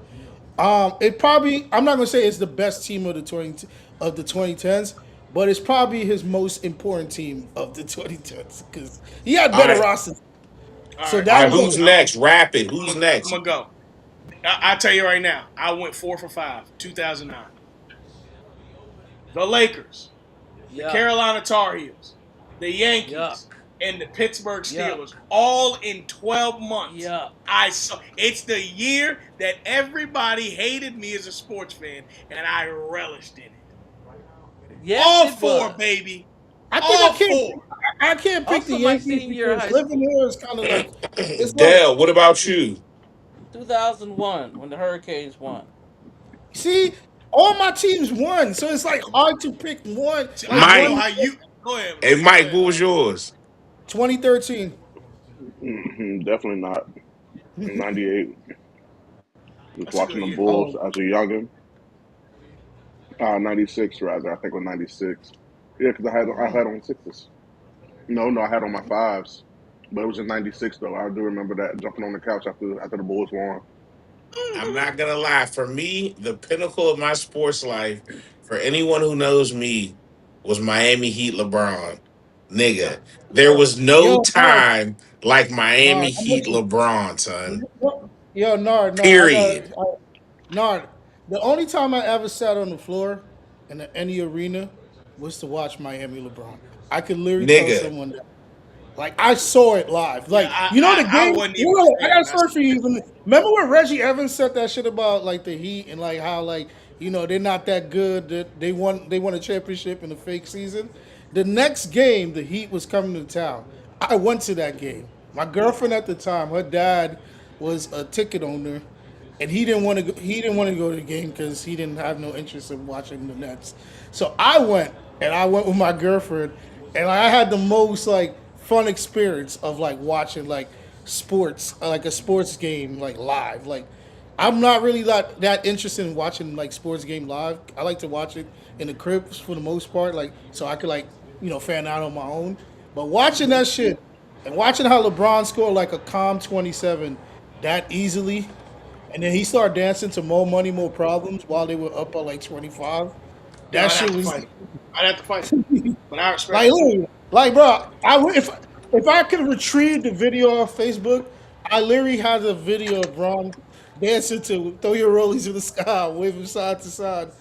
it probably I'm not gonna say it's the best team of the 2010s, but it's probably his most important team of the 2010s because he had All better right, rosters. All So right, all that right. I'm was a, Who's like, next? Rapid. I'm Who's a, I'm next? gonna go. I tell you right now, I went 4 for 5. 2009. The Lakers, the Yuck. Carolina Tar Heels, the Yuck. Yankees, and the Pittsburgh Yuck. Steelers, all in 12 months. Yuck. I saw it's the year that everybody hated me as a sports fan, and I relished in it. Yes, All it four, was. baby. I think All four. I can't pick the Also, my Yankees senior year of because high living school, here is kind of like it's like Dale. What about you? 2001, when the Hurricanes won. see all my teams won, so it's like hard to pick one See, like I don't know Mike. one. how you go ahead. Hey, Go Mike. ahead. What was yours? 2013. Definitely not. 98. Just That's a watching good the year. Bulls Oh, as a youngin. 96 rather. I think it was 96. Yeah, because I had on sixes. No, I had on my fives. But it was in 96 though. I do remember that jumping on the couch after the Bulls won. I'm not gonna lie. For me, the pinnacle of my sports life, for anyone who knows me, was Miami Heat LeBron. Nigga, there yo, was no yo, Nard, time like Miami Nard, I'm Heat with you. LeBron, son. Yo, Nard, Period. Nard. The only time I ever sat on the floor in any arena was to watch Miami LeBron. I could literally tell Nigga, someone that. Like I saw it live. Yeah, Like the I game. wasn't even a I got fan. a story for you. Remember when Reggie Evans said that shit about like the Heat and like how like they're not that good. That they won a championship in a fake season. The next game, the Heat was coming to town. I went to that game. My girlfriend at the time, her dad was a ticket owner, and he didn't want to go. He didn't want to go to the game because he didn't have no interest in watching the Nets. So I went, and I went with my girlfriend, and I had the most like fun experience of like watching like sports, like a sports game like live. Like I'm not really that interested in watching like sports game live. I like to watch it in the crib for the most part, like so I could like fan out on my own. But watching that shit and watching how LeBron scored like a calm 27 that easily, and then he started dancing to More Money, More Problems while they were up by like 25. Yeah, That I'd have shit to was fight him. I'd have to fight him. But I respect like, it. literally, like, bro, if I could retrieve the video off Facebook, I literally had a video of Braun dancing to "Throw Your Rollies in the Sky," waving side to side.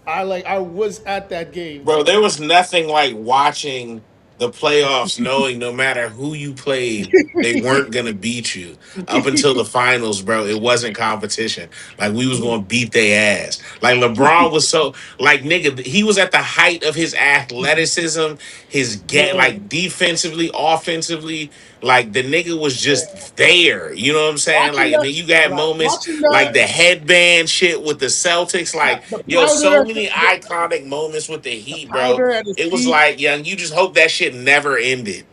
I was at that game. Bro, there was nothing like watching the playoffs knowing no matter who you played, they weren't gonna beat you up until the finals, bro. It wasn't competition. Like we was gonna beat their ass. Like LeBron was so like nigga, he was at the height of his athleticism, his get Yeah, like defensively, offensively. Like the nigga was just there. You know what I'm saying? watching Like and that, then you got like, moments watching like the that, headband shit with the Celtics. Like the yo, so powder, many iconic moments with the the Heat, bro. powder at his It was feet. like, young, you just hope that shit never ended.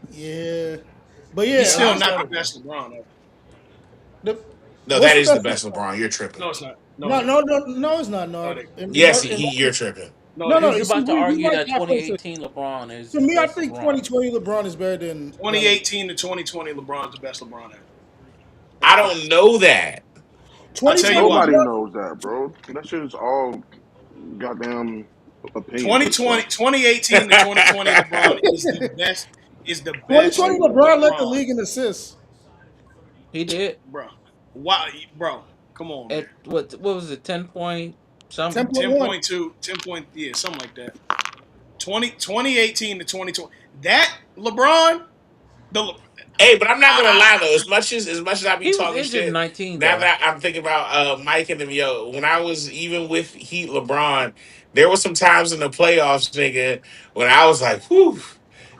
Yeah, but He's yeah, still Nah, not the better. best LeBron ever. the, No, what's that the is the best? best LeBron. You're tripping. No, it's not. No, No, it ain't. no, no, no, it's not. No, No, it ain't. Yes, you're tripping. No, no, it no. ain't. He's See, about to we argue like that halfway. 2018 LeBron is To the me, I best think LeBron. 2020 LeBron is better than 2018 to 2020, LeBron's the best LeBron ever. I don't know that. I tell 2020 you what, Nobody LeBron. knows that, bro. That shit is all goddamn opinion, 2020, bro. 2018 to 2020, LeBron is the best. Is the best 2020 LeBron led the LeBron, league in assists. He did bro. Why, bro? Come on, man. at what was it, 10 point something? 10.1. 10.2, 10 point, yeah, something like that. 2018 to 2020. That LeBron, the Hey, but I'm not gonna lie I, though. As much as I be He was talking injured in shit, 19 now though. that I'm thinking about Mike and them, yo, when I was even with Heat LeBron, there were some times in the playoffs, nigga, when I was like, whew.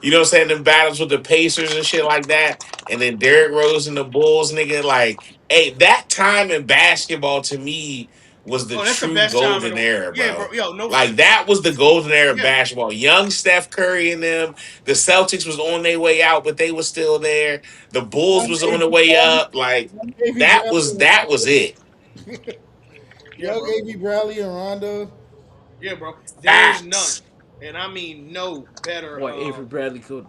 You know what I'm saying? Them battles with the Pacers and shit like that. And then Derrick Rose and the Bulls, nigga. Like, hey, that time in basketball to me was the oh, that's the true best time in golden the era, yeah, bro. bro. Yo, no, Like that was the golden era of yeah, basketball. Young Steph Curry and them. The Celtics was on their way out, but they were still there. The Bulls Young was on the AB way Bradley, up. Like young AB that Bradley, was and that was Rondo. it. yeah, Young bro. AB Bradley and Rondo. Yeah, bro. There is none, Facts. and I mean no better Boy, Avery Bradley could.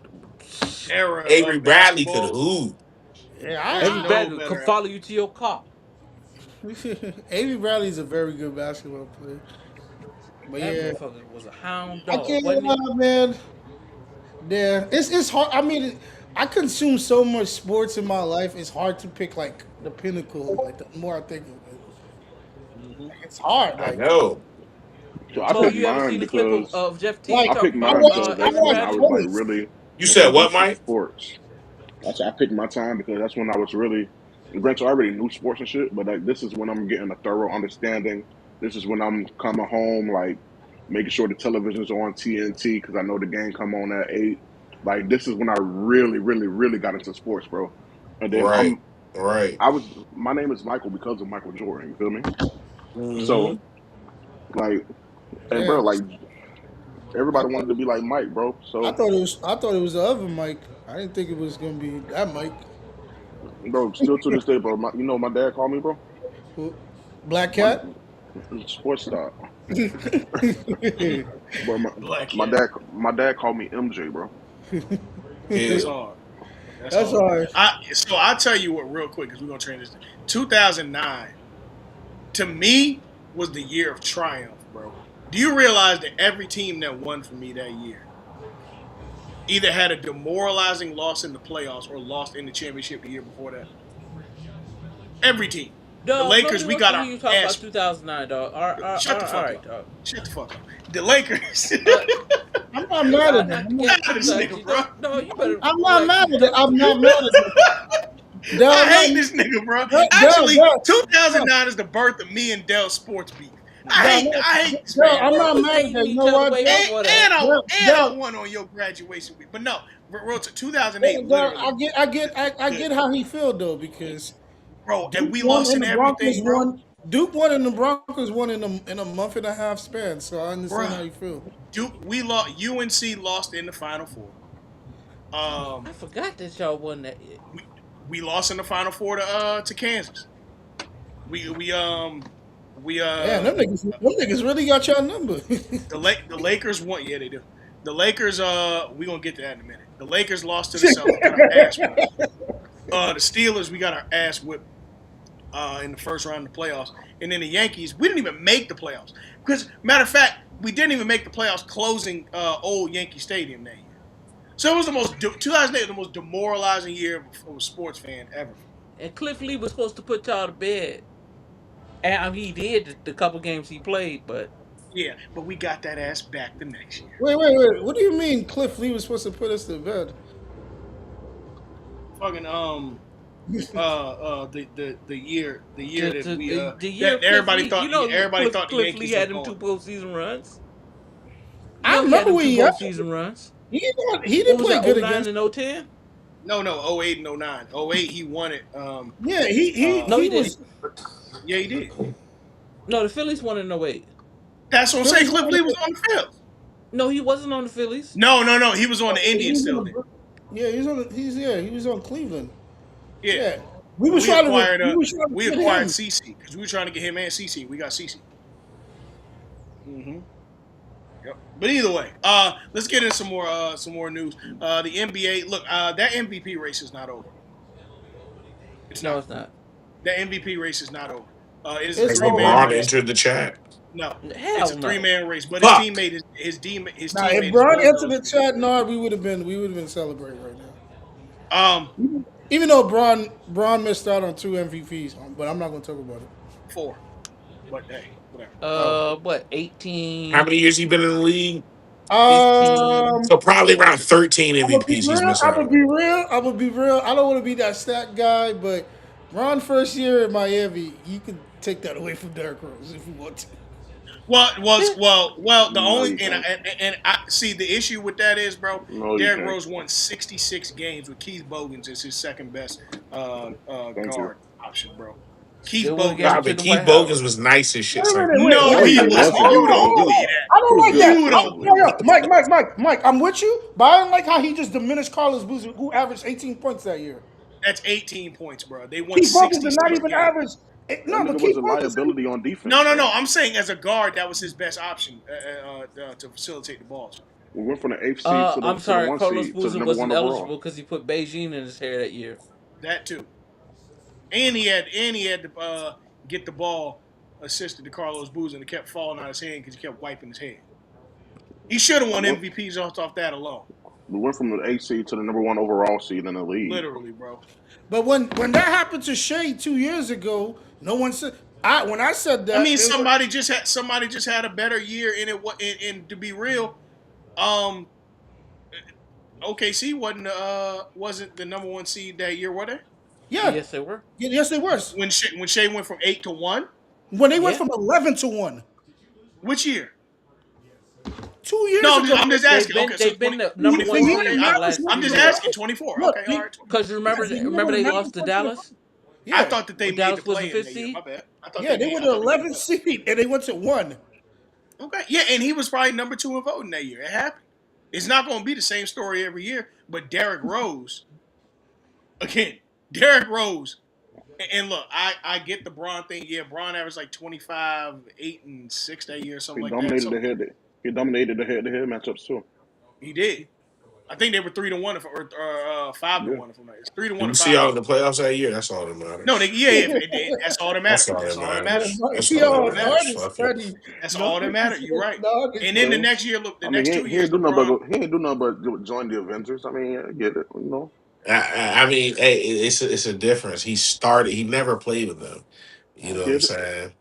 era Avery of Bradley could basketball. hoop. Yeah, There's Avery no Bradley could better. follow you to your car. AB Bradley is a very good basketball player. But That yeah, motherfucker was a hound I dog, can't wasn't lie, he? man. Yeah, it's hard. I mean, I consume so much sports in my life. It's hard to pick like the pinnacle. Like the more I think of it, Mhm. it's hard. I Like, know. So I Mo, picked you ever mine seen the clip because of G.F.T. like I picked talking mine about because I that's Avery when I watch Bradley? was like tennis. really You said what, introduced to Mike? sports. I picked my time because that's when I was really. Granted, I already knew sports and shit, but like this is when I'm getting a thorough understanding. This is when I'm coming home, like making sure the television's on TNT because I know the game come on at 8. Like this is when I really, really, really got into sports, bro. And then Right. Right. I was my name is Michael because of Michael Jordan. You feel me? Hmm. So like, and bro, Damn, like I everybody thought wanted to be like Mike, bro. I So thought it was I thought it was the other Mike. I didn't think it was gonna be that Mike. bro, still to this day, bro. You know what my dad called me, bro. Who- Black My Cat. sports star. Bro, Black my Cat. dad my dad called me MJ, bro. That's Yeah. hard. That's That's hard. hard. So I'll tell you what real quick because we're gonna transition. 2009 to me was the year of triumph, bro. Do you realize that every team that won for me that year either had a demoralizing loss in the playoffs or lost in the championship the year before that? Every team. The Dog, Lakers, nobody we wants to got hear our you talk about ass. 2009, dog. Shut the All fuck right, up. dog. Shut the fuck up. The Lakers. Uh, I'm not you mad try at not them. to get God, too this nigga, touchy. bro. No, you better I'm not relax mad your at them. I'm temperature. not mad at them. Dell, I'm I not. hate this nigga, bro. Dell, Actually, Dell, Dell, 2009 is the birth of me and Dell's sports beef. Dell, I hate this Dell, man, I'm bro. not You mad say at you that. You need know each other what, way Dell? And, before and that. I Dell, and I Dell, won on your graduation week. But no, real to 2008, Dell, literally, I the, get how he feel though because bro. And Duke we won lost and in the Broncos everything, bro. won. Duke won and the Broncos won in a month and a half span. So I understand Bro, how you feel. Duke, we lost. UNC lost in the Final Four. I Um, forgot that y'all won that. we we lost in the Final Four to Kansas. We we um we Damn, them niggas really got your number. the Lakers won. Yeah, they do. The Lakers. We gonna get to that in a minute. The Lakers lost to the Celtics. Got our ass whooped. The Steelers. We got our ass whipped. In the first round of the playoffs, and then the Yankees. We didn't even make the playoffs because matter of fact, we didn't even make the playoffs closing old Yankee Stadium that year. So it was 2008 was the most demoralizing year of a sports fan ever. And Cliff Lee was supposed to put y'all to bed. And he did the couple games he played, but Yeah, but we got that ass back the next year. Wait. What do you mean Cliff Lee was supposed to put us to bed? Fucking the year the that the, we the, the year that of Cliff everybody Lee, thought Cliff, the Cliff Lee Yankees was had them going. two postseason runs. You I know he had remember them when two he postseason runs. he What didn't was play that? good 09 against. and 010? No, 08 and 09. 08 he won it. Yeah, he he No, he he didn't. was. Yeah, he did. No, the Phillies won in 08. That's what I'm saying. Phillies Cliff won Lee was it. on the field. No, he wasn't on the Phillies. No. He was on the He Indians was on still then. yeah, he's on. He was on Cleveland. Yeah. Yeah, we And was trying to we was trying to we get acquired him. CC because we were trying to get him and CC. We got CC. Mm-hmm. Yep. But either way, let's get into some more news. The NBA. Look, that MVP race is not over. It's No, not. it's not. That MVP race is not over. It is a It's Has 3-man over. LeBron race. entered the chat? No, it's a Hell no. 3-man race. But Fuck. his Now, if teammate is Bron entered bulldozing the to get chat, the no, we would have been celebrating right now. MVP. Even though Bron missed out on two MVPs, but I'm not going to talk about it. 4. But hey, whatever. What, How 18, many years he been in the league? 15? So probably around 13 I'm gonna be MVPs he's real. missing out on. I'm gonna be real. I don't want to be that stat guy, but Bron first year in Miami, you could take that away from Derrick Rose if you want to. Well. The No, only you can't. and I see the issue with that is, bro. No, you Derrick can't. Rose won 66 games with Keith Bogans as his second best Thank you. guard option, bro. Keith Still would have gave Bogans. him Nah, to but the Keith White Bogans House. was nice as shit. Wait a Son. minute, wait. No, No, Hold he he on, hold wasn't. on, wasn't You hold on, don't though. hold believe on. that. I don't He was like good that. You don't offensively. believe that. Mike. I'm with you, but I don't like how he just diminished Carlos Boozer, who averaged 18 points that year. That's 18 points, bro. They won Keith Bogans did not 66 even games. average. That No, but nigga was Keith a Bogans. liability on No, defense, no, no. bro. I'm saying as a guard, that was his best option to facilitate the balls. We went from the eighth seed I'm to the sorry, one Carlos seed to the Boozer number one wasn't overall. eligible because he put Beijing in his hair that year. That too. And he had to get the ball assisted to Carlos Boozer and it kept falling out of his hand because he kept wiping his head. He should have We won went, MVPs off that alone. we went from the eighth seed to the number one overall seed in the league. Literally, bro. But when that happened to Shea 2 years ago, no one said. When I said I that, mean, it was like, somebody just had a better year in it. And to be real, um, OKC wasn't the number one seed that year, were they? yeah, Yes, they were. yes, they was. When Shea went from 8 to 1, When they went Yeah. from 11 to 1, which year? 2 years No, ago. I'm just asking. Okay, so They've been 20, the number The one 24. year Okay, seed the for the Mavericks last went I'm three just from years. asking. 11. 24. Look, Okay, all right. Because remember, the year remember the they Mavericks lost to went to the. Dallas. I Yeah, thought that they When made the Dallas was the play in fifth that year. My seed. bad. yeah, they were the They made the 11th play. seed and they went to 1. Okay, yeah, and he was probably number 2 in voting that year. It happened. It's not going to be the same story every year, but Derrick Rose, again, Derrick Rose, and look, I get the Braun thing. Yeah, Braun averaged like 25, 8, and 6 that year, something He like that. dominated So the head. He dominated the head-to-head matchups too. he did. I think they were 3-1 or 5 to Yeah, 1 if I'm not. It's 3-1 Did or we see 5 to y'all in 1. the playoffs that year? That's all that No, matters. that's all that That's matters. all That's that all that matters. matters. That's That's all all that that Yo, matters. matters. Nard is Fuck it. funny. That's all that Nard matters. is, You're right. Nard is And then the funny. next year, look, the I mean, next 2 he years, ain't do nothing but LeBron. he ain't do nothing but join the Avengers. I mean, I get it, you know. I mean, hey, it's a difference. He started. He never played with them. You I know what I'm get it. saying?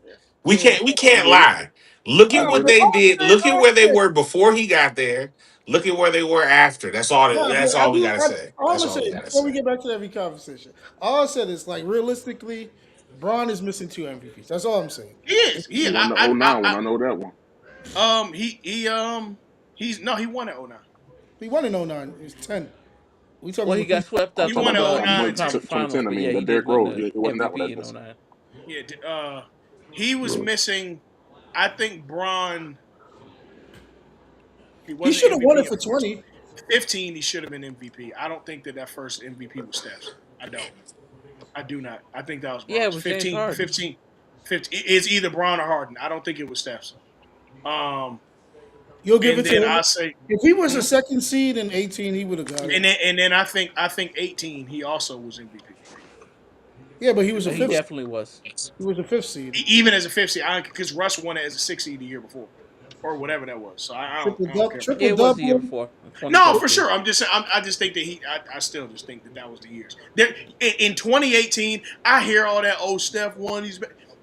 Yeah. We I can't get it. lie. Look I at No, what get but it. they all did. I'm saying, Look at where they were before he got there. Look at where they were after. That's all. no, That's but all we gotta say. all I'm That's gonna all we say gotta before we say. get back to every conversation, all I said is like realistically, Braun is missing two MVPs. That's all I'm saying. He is. He won the '09 when I know that one. He won at '09. He won in '09. It was 10. We talking Well, he when he got swept I'm out He the talking won at about Eastern 09 too. 20 Finals, 2010. I but mean, yeah, the he did Derrick win Rose. the It wasn't that one MVP that's in missing. '09. Yeah, he was Really. missing. I think Braun. He he wasn't should have won it MVP for at 14. 20. 15, he should have been MVP. I don't think that first MVP was Steph's. I don't. I do not. I think that was Yeah, it Braun's. was James 15, Harden. 15, 15. It's either Braun or Harden. I don't think it was Steph's. Um, You'll give and it to then him. I say, If he was a hmm? second seed in 18, he would have got it. and then I think 18, he also was MVP. Yeah, but he was a He fifth. definitely was. He was a fifth seed. Even as a fifth seed, because Russ won it as a 6 seed the year before. or whatever that was. So I don't care about Yeah, triple that. it was the year double. before, No, for 2017. sure. I just think that I still just think that that was the years. There in 2018, I hear all that. Oh, Steph won.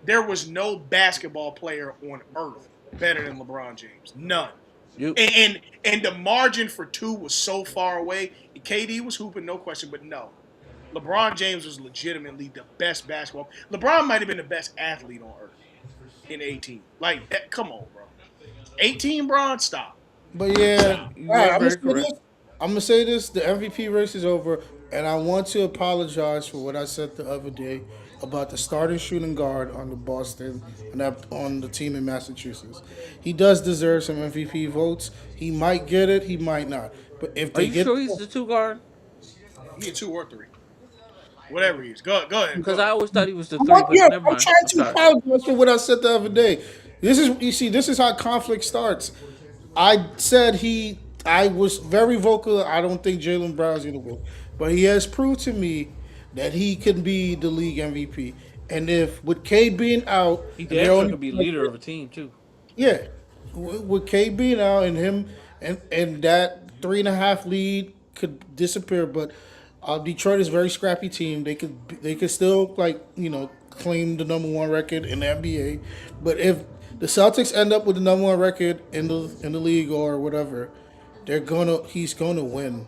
There was no basketball player on earth better than LeBron James. None. You And the margin for two was so far away. KD was hooping, no question, but no. LeBron James was legitimately the best basketball. LeBron might have been the best athlete on earth in 18. Like, come on, bro. 18, bro, stop. But yeah, Stop. you all right, are very correct. I'm gonna say this: the MVP race is over, and I want to apologize for what I said the other day about the starting shooting guard on the Boston and on the team in Massachusetts. He does deserve some MVP votes. He might get it, he might not. But if Are they you get, sure he's the two guard? He a two or three. Whatever he is. Go ahead. Because I always thought he was the I'm three, not, but yeah, never I'm mind. trying I'm to sorry. apologize for what I said the other day. This is how conflict starts. I said I was very vocal. I don't think Jalen Brown's gonna win, but he has proved to me that he can be the league MVP. And if with Cade being out He and they're damn sure only could be leader of a team too. yeah, with Cade being out and him and that 3.5 lead could disappear, but Detroit is a very scrappy team. They could still claim the number one record in the NBA, but if the Celtics end up with the number one record in the league or whatever, he's gonna win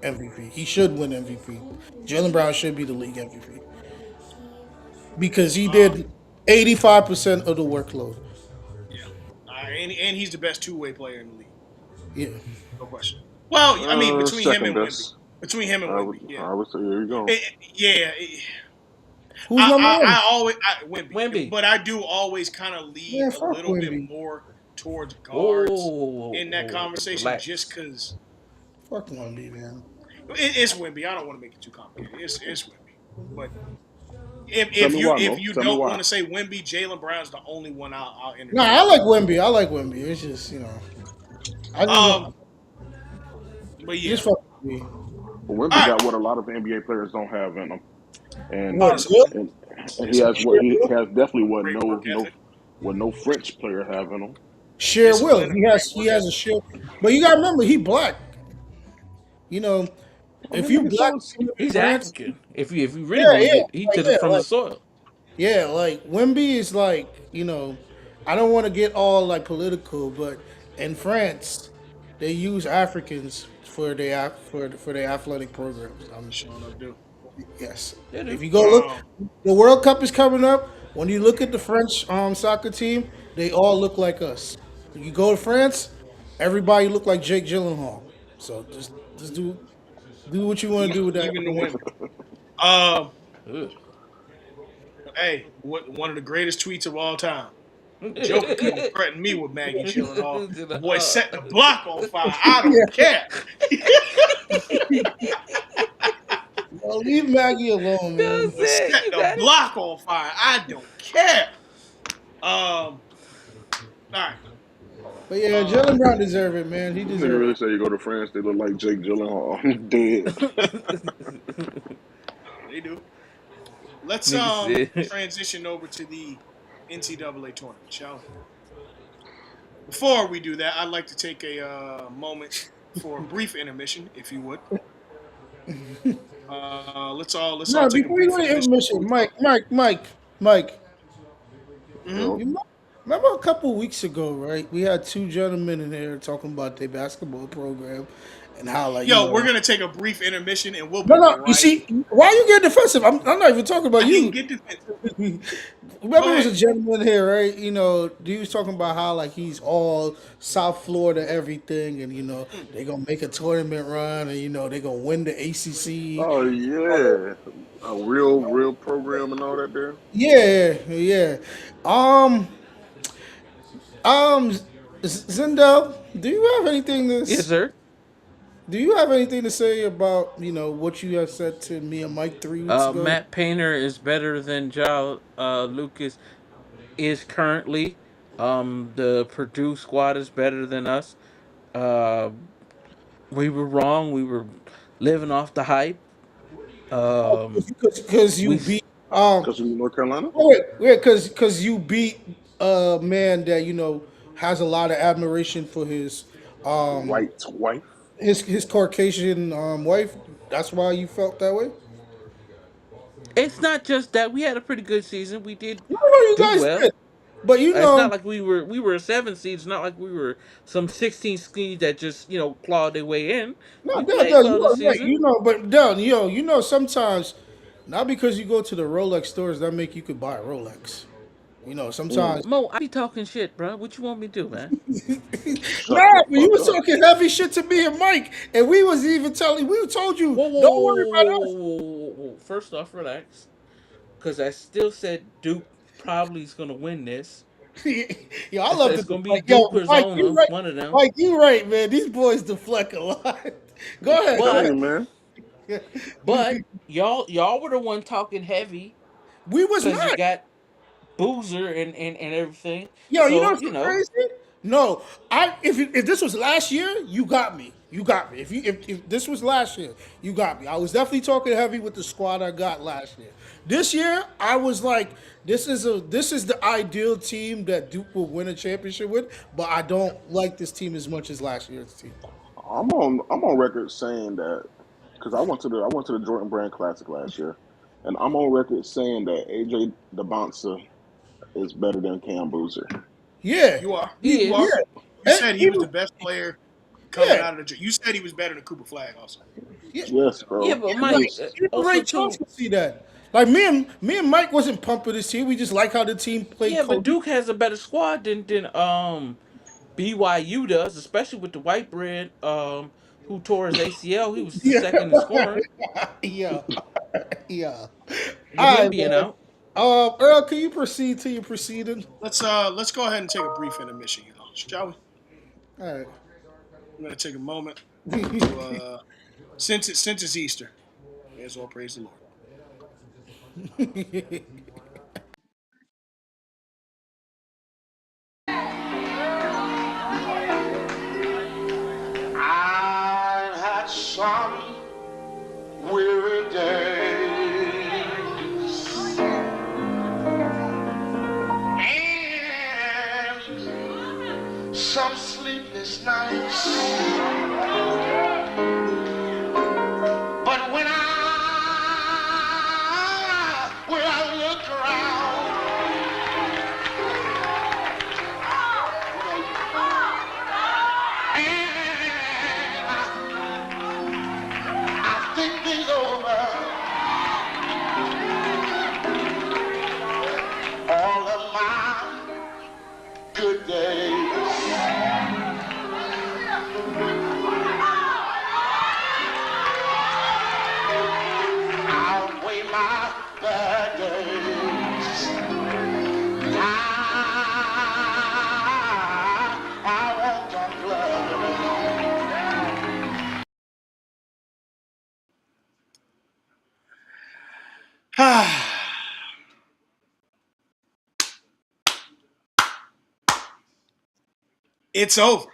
MVP. He should win MVP. Jalen Brown should be the league MVP because he Um, did 85% of the workload. yeah. And he's the best two-way player in the league. Yeah. No question. Well, I mean, between him Second and Wimby. best. Between him and Wimby, yeah. I would say there you go. Yeah. Who's number one? Wimby. Wimby. But I do always kind of lead Man, a fuck little bit Wimby. more towards Whoa, whoa, guards whoa, whoa, in that whoa, whoa. conversation just Relax. because Fuck Wimby, man. it's Wimby. I don't want to make it too complicated. It's Wimby. But Tell me why, if Mo. you Tell me don't want why. to say Wimby, Jalen Brown's the only one I'll Nah, entertain. I like Wimby. I like Wimby. It's just I just Um, want but just yeah. fuck Wimby. But All Wemby right. got what a lot of NBA players don't have in him, and What? Discipline. Will? and, and he has what Discipline. he has definitely Great work ethic. what no French player have in him. Share will. Discipline. A great He work has a ethic. share. But you gotta remember, he black. You know, I if mean, you nigga, black so is you live in He's France, African. If you really yeah, want to yeah, get, he took it from the soil. like Wimby is like, I don't want to get all like political, but in France, they use Africans for for their athletic programs. Showing up, do. Yes. They do. If you go look, Um, the World Cup is coming up. When you look at the French soccer team, they all look like us. You go to France, everybody look like Jake Gyllenhaal. So just do what you want to do with that. even the women. Um, Ugh. hey, one of the greatest tweets of all time. Joker couldn't threaten me with Maggie Gyllenhaal. Boy, set the block on fire. I don't care. Well, leave Maggie alone, man. That's Boy, it. set You the got it. block on fire. I don't care. All right. But yeah, Jalen Brown deserve it, man. He This nigga deserve really it. say you go to France, they look like Jake Gyllenhaal. I'm dead. They do. Let's Nigga said. transition over to the NCAA tournament, shall we? Before we do that, I'd like to take a moment for a brief intermission, if you would. Let's all No, take a before you brief go to intermission before intermission, we talk. Mike. Mm-hmm. Yo, You remember a couple weeks ago, right? We had two gentlemen in here talking about their basketball program and how, Yo, we're gonna take a brief intermission and we'll be No. You right. see, why you get defensive? I'm not even talking about I didn't you. get defensive. Remember, Go it was a ahead. gentleman here, right? He was talking about how like he's all South Florida everything, and they gonna make a tournament run, and they gonna win the ACC. oh yeah, a real program and all that there. Yeah, yeah. Um, um, Zendel, Yes, sir. do you have anything to say about what you have said to me and Mike 3 weeks ago? Matt Painter is better than Lucas is currently. The Purdue squad is better than us. Uh, we were wrong. We were living off the hype. Um, Because you we beat um Because of North Carolina. wait, because you beat a man that has a lot of admiration for White wife. his Caucasian wife. That's why you felt that way. It's not just that we had a pretty good season. We did No, no, you do guys well. did. But It's not like we were a 7 seed. It's not like we were some 16 seed that just clawed their way in. no, We played Dell, well you this are right. season. But Dell, sometimes not because you go to the Rolex stores that make you could buy a Rolex. Mm, Sometimes Mo, I be talking shit, bro. What you want me to do, man? shut nah, the but you fuck was up. talking heavy shit to me and Mike, and we told you Whoa, whoa, don't whoa, worry whoa, about whoa, us. whoa, whoa, whoa. First off, relax, because I still said Duke probably is gonna win this. Yo, I I said love the it's gonna be like. Yo, Duke or Mike, you Zona, right. one of them. Mike, you right, man. These boys deflect a lot. I'm Go telling But you, man. ahead. but y'all were the one talking heavy We was because you not. got Boozer and everything. Yo, you know So what's so crazy? No, if this was last year, you got me. You got me. If this was last year, you got me. I was definitely talking heavy with the squad I got last year. This year, I was like, this is the ideal team that Duke will win a championship with. But I don't like this team as much as last year's team. I'm on record saying that because I went to the Jordan Brand Classic last year, and I'm on record saying that AJ DeBonsa is better than Cam Boozer. Yeah, You are. he You are. is. yeah, You and said he was even the best player coming yeah, out of the. You said he was better than Cooper Flag, also. yeah. Yes, Yeah, bro. but Like, Mike, Yes. even also Ray Charles too. can see that. Like me and Mike wasn't pumped with this team. We just like how the team played Yeah, but cohesive. Duke has a better squad than BYU does, especially with the white bread who tore his ACL. He was Yeah, second in scoring yeah, yeah. with All him right, being man. out. Earl, can you proceed to your proceeding? Let's go ahead and take a brief intermission, shall we? All I'm gonna take a moment to right. since it's Easter, may as well praise the Lord. I've had some weary days and some sleepless nights. But when I look around and I think things over, all of my good days outweigh my bad days. I won't complain. It's over.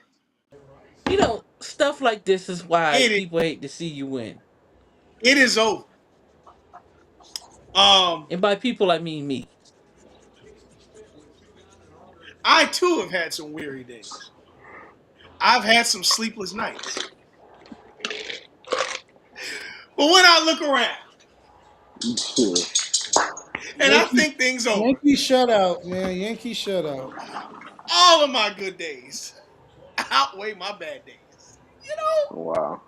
Stuff like this is why It people hate to see you win. it is over. Um, And by people, I mean me. I too have had some weary days. I've had some sleepless nights. But when I look around Yeah. and I Yankee, think things over, Yankee shutout, man. Yankee shutout. all of my good days outweigh my bad days. You know, Wow.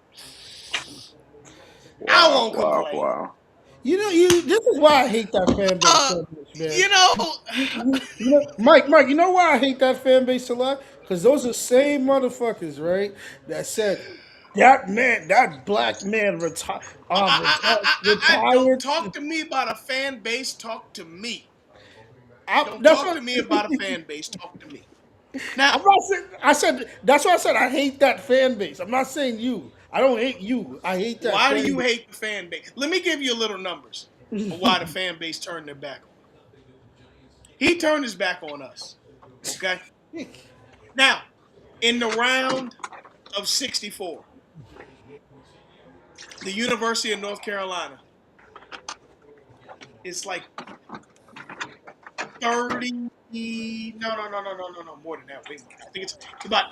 I Wow. won't Wow. complain. Wow. This is why I hate that fan base Uh, so much, man. you know, Mike, you know why I hate that fan base a lot? Because those are same motherfuckers, right? That said that man, that black man don't retired. talk to me about a fan base. Talk to me. Don't That's talk what to me about a fan base. Talk to me. Now, I'm not saying. I said that's why I said I hate that fan base. I'm not saying you. I don't hate you. I hate that why do fan you base. hate the fan base? Let me give you a little numbers of why the fan base turned their back on him. He turned his back on us. Okay. Now, in the round of 64, the University of North Carolina is like 30. No, no, no, no, no, no, no. More than that. Way more. I think it's about.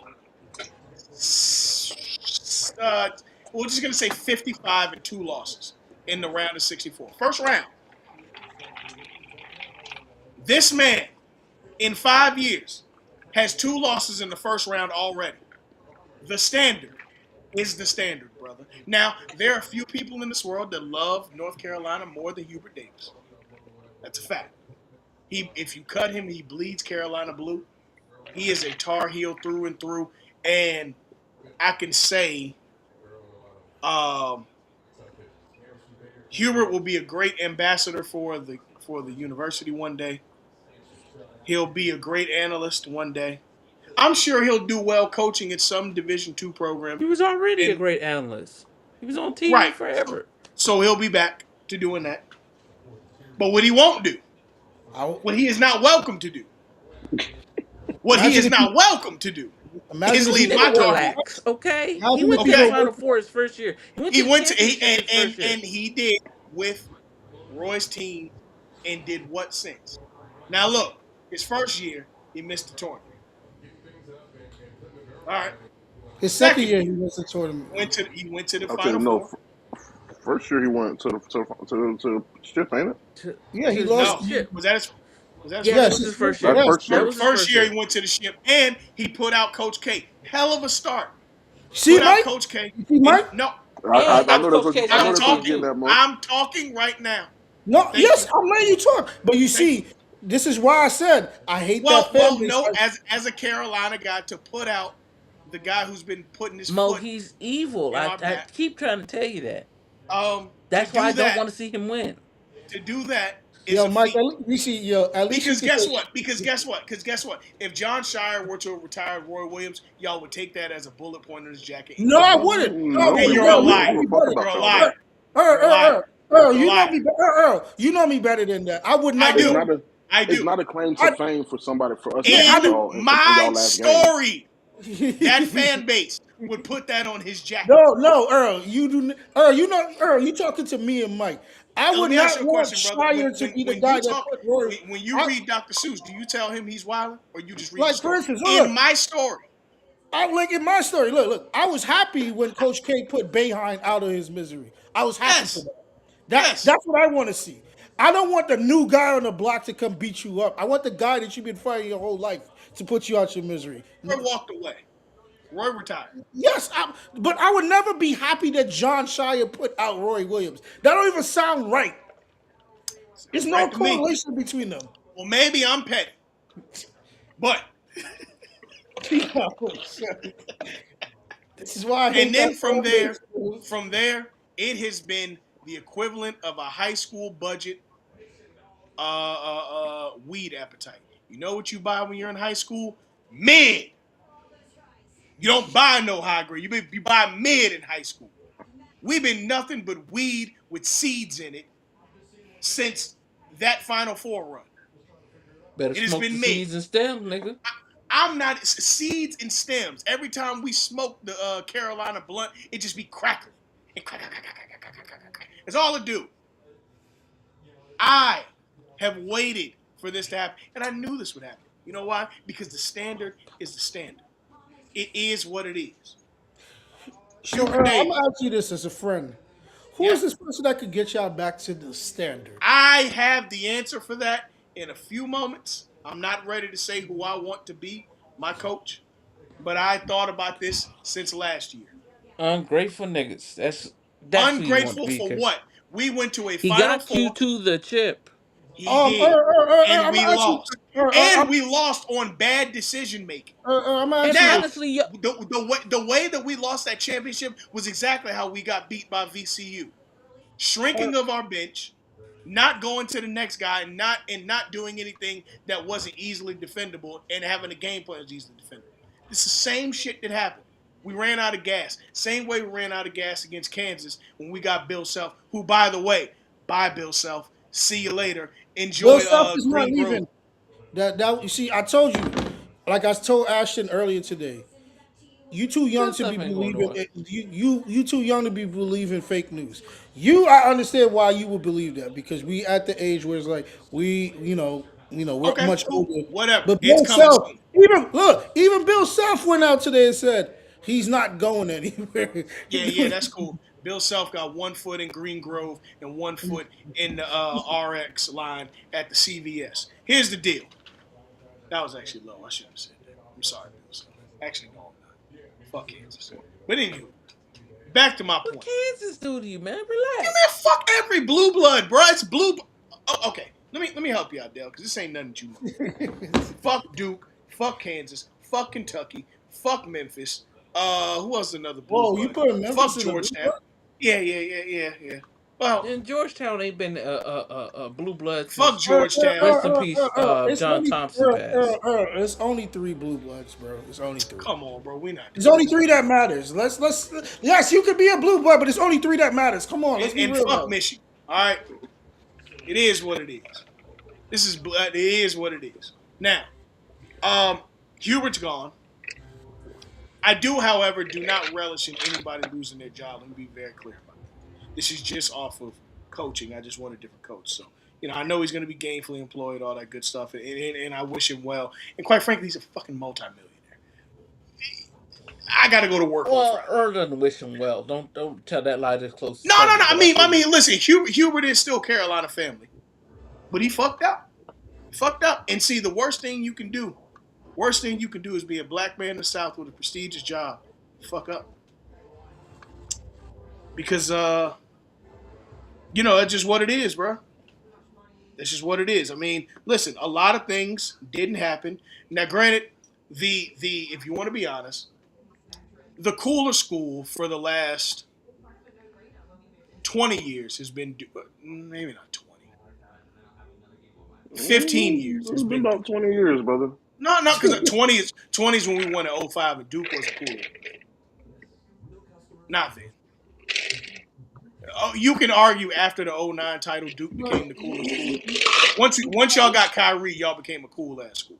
Uh, we're just gonna say 55 and 2 losses in the round of 64. First round. This man in 5 years has 2 losses in the first round already. The standard is the standard, brother. Now, there are a few people in this world that love North Carolina more than Hubert Davis. That's a fact. If you cut him, he bleeds Carolina blue. He is a Tar Heel through and through. And I can say um, Hubert will be a great ambassador for the university one day. He'll be a great analyst one day. I'm sure he'll do well coaching at some Division II program. He was already a And great analyst. He was on TV right, so, forever. so he'll be back to doing that. But what he won't do, I, what he is not welcome to do, what he imagine is if he, not welcome to do, imagine is if he lead put my Nigga, work. Tar relax, Heels. okay? He Imagine went if to he the Okay, put Final work. Four his first year. He went to he the went to championship his first year. and he did with Roy's team and did what since? Now look, his first year he missed the tournament. All right, His second second year, he year was a tournament. he went to the Okay, Final no. Four. First year he went to the ship, ain't it? Yeah, he To the lost. No, ship. was that his Yeah, first that year? was Yes, his first That's year. yes. first That year. was his First first year year. he went to the ship and he put out Coach K. Hell of a start. See, Put out Mike. Coach K. You see, And Mike. no, And I that I'm was know that's Coach what K's I know I'm last that's what year you're talking. getting too. at, Mo. I'm talking right now. No, Thank yes, you. I'm letting you talk. But you Thank you. see, this is why I said I hate Well, that fan well, base. no. As a Carolina guy, to put out the guy who's been putting his Mo, foot he's evil. in I, our I back. keep trying to tell you that. To That's why do I don't that, want to see him win. is Yo, a Mike, feat. you see, yo, at least you Because can guess say, what? Because guess what? If John Shire were to retire Roy Williams, y'all would take that as a bullet point on his jacket and no, go I do it. wouldn't. No, No, Then we you're a you wouldn't. know We liar. me give a fuck better. You're about a y'all, though. liar. You're a liar. Earl, You're a you know liar. me, Earl, you know me better than that. I would I not It's do. not want. a I it's do. not a claim to I fame for somebody for us to yeah, I beat In do. y'all in my y'all last game. story, that fan base would put that on his jacket. No, no, Earl, you do. Earl, you know, Earl, you talking to me and Mike. I Now, let would me ask not you a want question, brother. When Shire to when be the when you guy that talk put Roy. when you I read Dr. Seuss, do you tell him he's wilding or you just read the like, for story? instance, In look, my story, I like in my story. Look. I was happy when Coach K put Boeheim out of his misery. I was happy for yes, that. yes. That's what I want to see. I don't want the new guy on the block to come beat you up. I want the guy that you've been fighting your whole life to put you out your misery. Roy walked away. Roy retired. Yes, but I would never be happy that John Shire put out Roy Williams. That don't even sound right. There's Sounds no right to me. correlation between them. Well, maybe I'm petty, but This is why I and hate that then fan base. from there, it has been the equivalent of a high school budget weed appetite. You know what you buy when you're in high school? Mid. You don't buy no high grade. You buy mid in high school. We've been nothing but weed with seeds in it since that Final Four run. Better It has smoke the been mid. seeds and stems, nigga. I'm not seeds and stems. Every time we smoke the Carolina blunt, it just be crackling. And crack, crack, crack, crack, crack, crack, crack, crack. That's all it do. I have waited for this to happen, and I knew this would happen. You know why? Because the standard is the standard. It is what it is. So Hubert I'm Davis. gonna ask you this as a friend. Who Yeah. is this person that could get y'all back to the standard? I have the answer for that in a few moments. I'm not ready to say who I want to be my coach, but I thought about this since last year. Ungrateful niggas. That's who you want to Ungrateful be. for Cause what? We went to a he Final got you Four. to the chip. He did. And I'm we gonna ask you. lost. And we lost on bad decision making. I'm gonna And ask you Now, this. honestly, yo, the way that we lost that championship was exactly how we got beat by VCU. Shrinking of our bench, not going to the next guy, not doing anything that wasn't easily defendable, and having a game plan that's easily defendable. It's the same shit that happened. We ran out of gas. Same way we ran out of gas against Kansas when we got Bill Self, who, by the way, bye, Bill Self. See you later. Bill Enjoy Self is not Green Grove. leaving. That you see, I told you, like I told Ashton earlier today. You too young Bill to be Self ain't going believing nowhere. it. You too young to be believing fake news. I understand why you would believe that because we at the age where it's like we We're Okay, much cool. older. Whatever. But It's Bill coming Self, soon. even Bill Self went out today and said he's not going anywhere. Yeah, that's cool. Bill Self got 1 foot in Green Grove and 1 foot in the RX line at the CVS. Here's the deal. That was actually low. I shouldn't have said that. I'm sorry, Bill Self. Actually, no, I'm not. Fuck Kansas. But anywho, back to my What point. Kansas do to you, man? Yeah, Relax. man, fuck every blue blood, bro. It's blue. Oh, okay, let me help you out, Dale, because this ain't nothing that you know. Fuck Duke. Fuck Kansas. Fuck Kentucky. Fuck Memphis. Who else is another blue Whoa, you blood? put Memphis Fuck in the blue Georgetown. blood? Yeah. Well, And Georgetown ain't been a blue blood fuck since Georgetown. rest in peace, It's John only Thompson passed. it's only 3 blue bloods, bro. It's only 3. Come on, bro. We're not There's doing only this. 3 that matters. Let's yes, you could be a blue blood, but it's only 3 that matters. Come on, let's be And real fuck now. Michigan. All right. It is what it is. It is what it is. Now, Hubert's gone. I do, however, do not relish in anybody losing their job. Let me be very clear about that. This is just off of coaching. I just want a different coach. So, I know he's going to be gainfully employed, all that good stuff, and I wish him well. And quite frankly, he's a fucking multimillionaire. I got to go to work on Well, Friday. Earl doesn't wish him well. Don't tell that lie this close to No. Sunday. I mean, listen, Hubert is still Carolina family, but he fucked up. And see, the worst thing you can do is be a black man in the South with a prestigious job. Fuck up. Because, that's just what it is, bro. That's just what it is. I mean, listen, a lot of things didn't happen. Now, granted, the if you want to be honest, the cooler school for the last 20 years has been, maybe not 20, 15 years has It's been been about 20 years, brother. No, because 20 is when we won in 05 and Duke wasn't cool. Not then. Oh, you can argue after the 09 title, Duke became the coolest school. Once y'all got Kyrie, y'all became a cool ass school.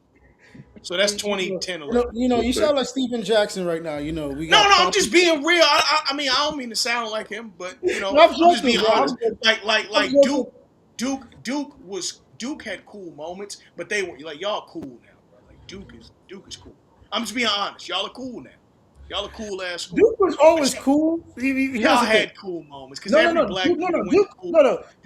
So that's 2010, 11. You sound like Stephen Jackson right now. We No, got I'm just being real. I mean, I don't mean to sound like him, but I'm I'm just joking, being bro. honest. I'm Like joking. Duke had cool moments, but they were like y'all cool now, bro. Like Duke is cool. I'm just being honest. Y'all are cool now. Y'all a cool ass school. Duke was always cool. Here's Y'all the thing. had cool moments because every black dude went to cool.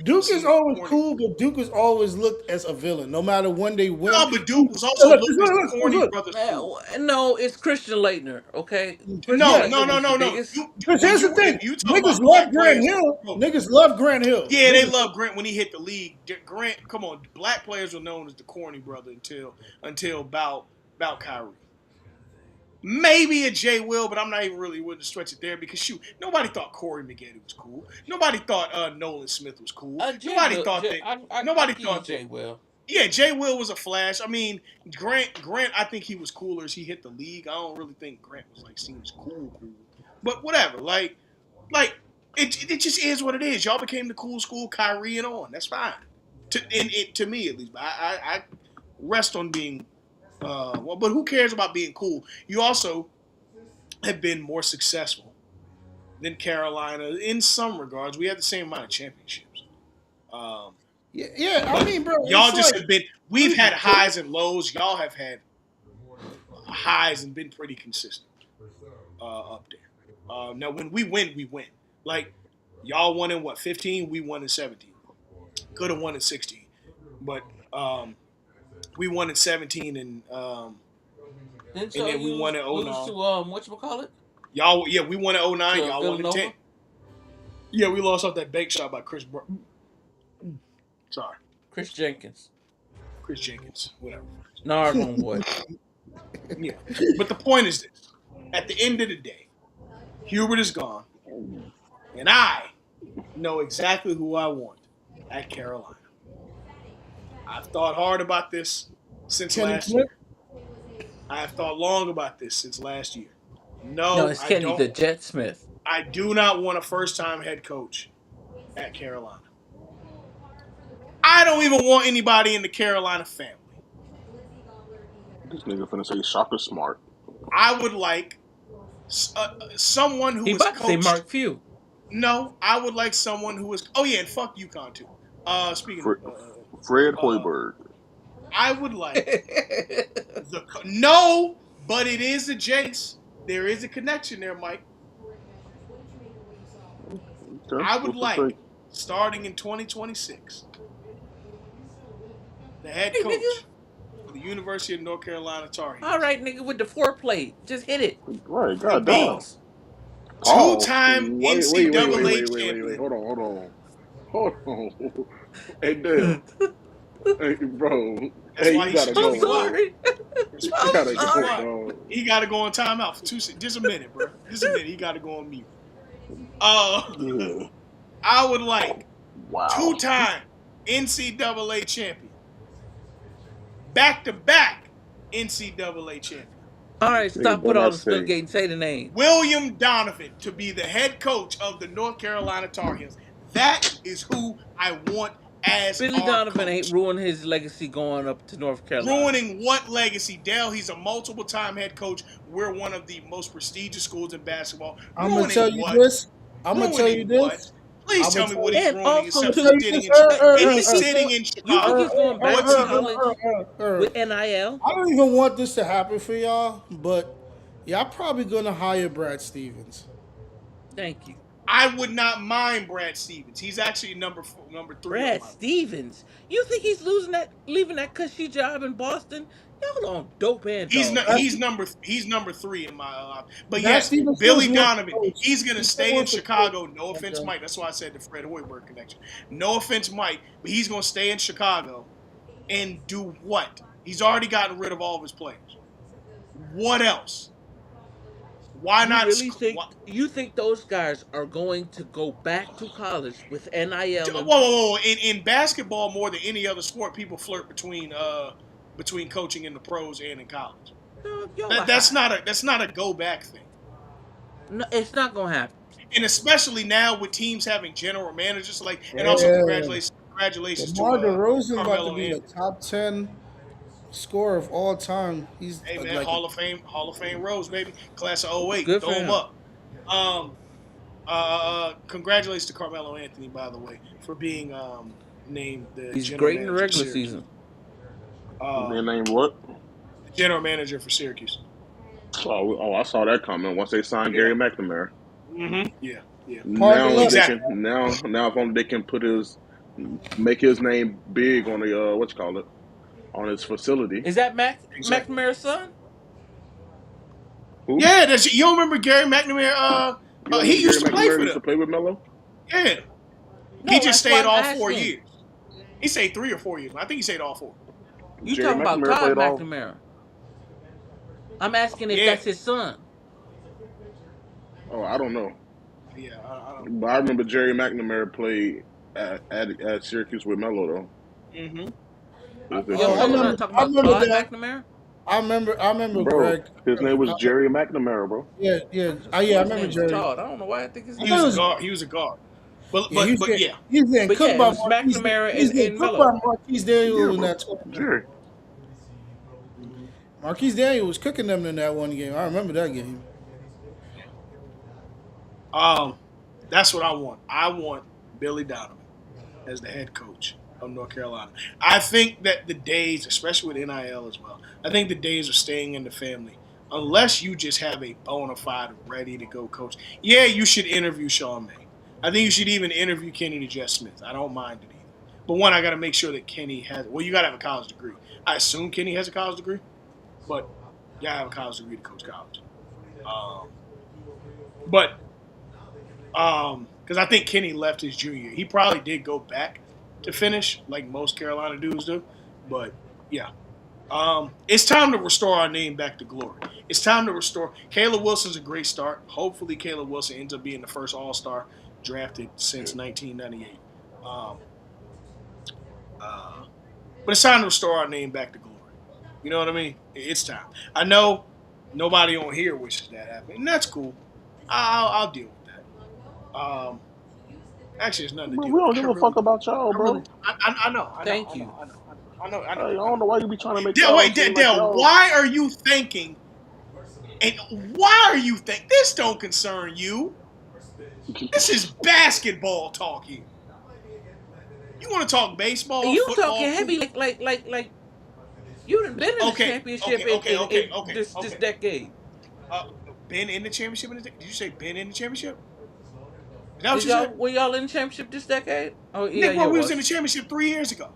Duke is always corny. cool, but Duke is always looked as a villain, no matter when they win. No, but Duke was also looked as the corny brother school. No, it's Christian Leitner. Okay. No. Because here's the thing: You talk niggas about love black Grant players. Hill. Niggas love Grant Hill. Yeah, they love Grant when he hit the league. Grant, come on, black players were known as the corny brother until about Kyrie. Maybe a Jay Will, but I'm not even really willing to stretch it there because shoot, nobody thought Corey Maggette was cool. Nobody thought Nolan Smith was cool. Nobody thought Jay Will. Yeah, Jay Will was a flash. I mean, Grant, I think he was cooler as he hit the league. I don't really think Grant was like seen as cool. But whatever, like it just is what it is. Y'all became the cool school, Kyrie and on. That's fine. To me at least. I rest on being. But who cares about being cool? You also have been more successful than Carolina in some regards. We have the same amount of championships. Yeah. I mean, bro, Y'all just have been. We've had highs and lows. Y'all have had highs and been pretty consistent up there. Now, when we win, we win. Like y'all won in 15? We won in 17. Could have won in 16, but. We won in 17 and then we won in 09. Lose to whatchamacallit? Y'all, yeah, we won in 09. Y'all Villanova? won in 10. Yeah, we lost off that bank shot by Chris Jenkins, whatever. No, homeboy. Yeah, but the point is this: at the end of the day, Hubert is gone, and I know exactly who I want at Carolina. I've thought hard about this since last year. I have thought long about this since last year. No, it's Kenny the Jet Smith. I do not want a first-time head coach at Carolina. I don't even want anybody in the Carolina family. This nigga finna say Shaka Smart. I would like someone who is coached. Say Mark Few. No, I would like someone who is. Oh yeah, and fuck UConn too. Speaking of Fred Hoiberg. I would like no, but it is adjacent. There is a connection there, Mike. Okay, I would what's the like, take? starting in 2026, the head Hey, nigga. coach for the University of North Carolina Tar All Heels right, nigga, with the foreplay. Just hit it. Right, to be goddamn. Pause. Pause. two-time NCAA Wait. champion. Hold on. Hey, Dale. Hey, bro. That's Hey, why you he should gotta just I'm be go, quiet. bro. sorry. You I'm He gotta should be go, sorry. quiet. dog. He got to go on timeout for just a minute, bro. Just a minute. He got to go on mute. Uh, Yeah. I would like Wow. two-time NCAA champion, back-to-back NCAA champion, All right, Nigga stop with better all not the say. spillgate and say the name. William Donovan, to be the head coach of the North Carolina Tar Heels. That is who I want as Billy our Donovan ain't coach. ruined his legacy going up to North Carolina. Ruining what legacy? Dale, he's a multiple-time head coach. We're one of the most prestigious schools in basketball. I'm gonna Ruining tell you what? this. I'm gonna tell you Ruining what? this. Please I'm gonna tell me tell what you. he's And ruining also, I'm gonna except too, for tell you sitting this. in and he's sitting in you think Chicago. he's going back What's to he doing? college with NIL? I don't even want this to happen for y'all, but y'all probably gonna hire Brad Stevens. Thank you. I would not mind Brad Stevens. He's actually number three on Brad my list. Stevens. You think he's leaving that cushy job in Boston? Y'all on dope and He's dog not. Brad, He's number three in my. But Brad yes, Stevens still Billy wants to Donovan. coach. He's gonna He still stay in wants to coach. Chicago. No offense, Okay. Mike. That's why I said the Fred Hoiberg connection. No offense, Mike, but he's gonna stay in Chicago and do what? He's already gotten rid of all of his players. What else? Why You not? really think those guys are going to go back to college with NIL Whoa, and whoa, whoa. In basketball, more than any other sport, people flirt between coaching in the pros and in college. dog, y'all are That's high. not a go back thing. No, it's not gonna happen. And especially now with teams having general managers, like, and also Yeah. congratulations to DeMar DeRozan about to Carmelo be a Anthony. top 10 scorer of all time. He's Hey man, like, Hall of Fame Rose, baby, class of '08. Good for Throw him him. up. Um, Congratulations to Carmelo Anthony, by the way, for being named the He's general great in the manager of regular Syracuse. season. Their Um, name what? the general manager for Syracuse. I saw that comment once they signed Yeah. Gary McNamara. Yeah. Yeah. hard Now luck. they Exactly. can now if only they can make his name big on the what you call it on his facility. Is that Exactly. McNamara's son? Who? Yeah. You don't remember Gary McNamara? You don't He remember used Gary to play McNamara for used to them. play with Melo? Yeah. He No, just that's why stayed I'm all 4 asking. years. He stayed 3 or 4 years. I think he stayed all 4. You Jerry talking about McNamara Todd played all. McNamara? I'm asking if Yeah. that's his son. Oh, I don't know, Yeah. I don't. but I remember Jerry McNamara played at Syracuse with Melo though. Mm-hmm. He was their Oh, Y'all point not guard, talking I about remember Todd that. McNamara? I remember bro. Greg. His name was Jerry McNamara, bro. Yeah, yeah. I could have Yeah, I sworn his remember name was Jerry. Todd. I don't know why I think his I He name thought was it a was was. Todd. guard. He was a guard. But Yeah, yeah. he was getting But yeah, cooked it by was Marquise. McNamara He's getting and cooked by Melo. Marquise Yeah, Daniel in bro. that tournament. Jerry. Marquise Daniel was cooking them in that one game. I remember that game. Um, that's what I want. I want Billy Donovan as the head coach of North Carolina. I think that the days, especially with NIL as well, I think the days of staying in the family, unless you just have a bona fide ready to go coach. Yeah, you should interview Sean May. I think you should even interview Kenny to Jeff Smith. I don't mind it either. But one, I got to make sure that Kenny has. Well, you got to have a college degree. I assume Kenny has a college degree, but you got to have a college degree to coach college. Um, but because I think Kenny left his junior year. He probably did go back to finish, like most Carolina dudes do. But yeah, it's time to restore our name back to glory. It's time to restore. Caleb Wilson's a great start. Hopefully, Caleb Wilson ends up being the first All-Star drafted since 1998. Um, but it's time to restore our name back to glory. You know what I mean? It's time. I know nobody on here wishes that happened, and that's cool. I'll deal with that. Actually, there's nothing to Bro, deal we with. don't give a fuck about y'all, bro. Thank you. I don't know why you be trying to make Dale, y'all wait, seem like Dale, y'all. why are you thinking? And why are you think this don't concern you? This is basketball talk here. You want to talk baseball, You talking football, heavy cool. like You done been in the Okay, championship okay, okay, okay, in okay, this okay. decade. Uh, been in the championship? Did you say been in the championship? Is that what Did you said? y'all were y'all in the championship this decade? Oh yeah, Nick, bro, you we was in the was. championship 3 years ago.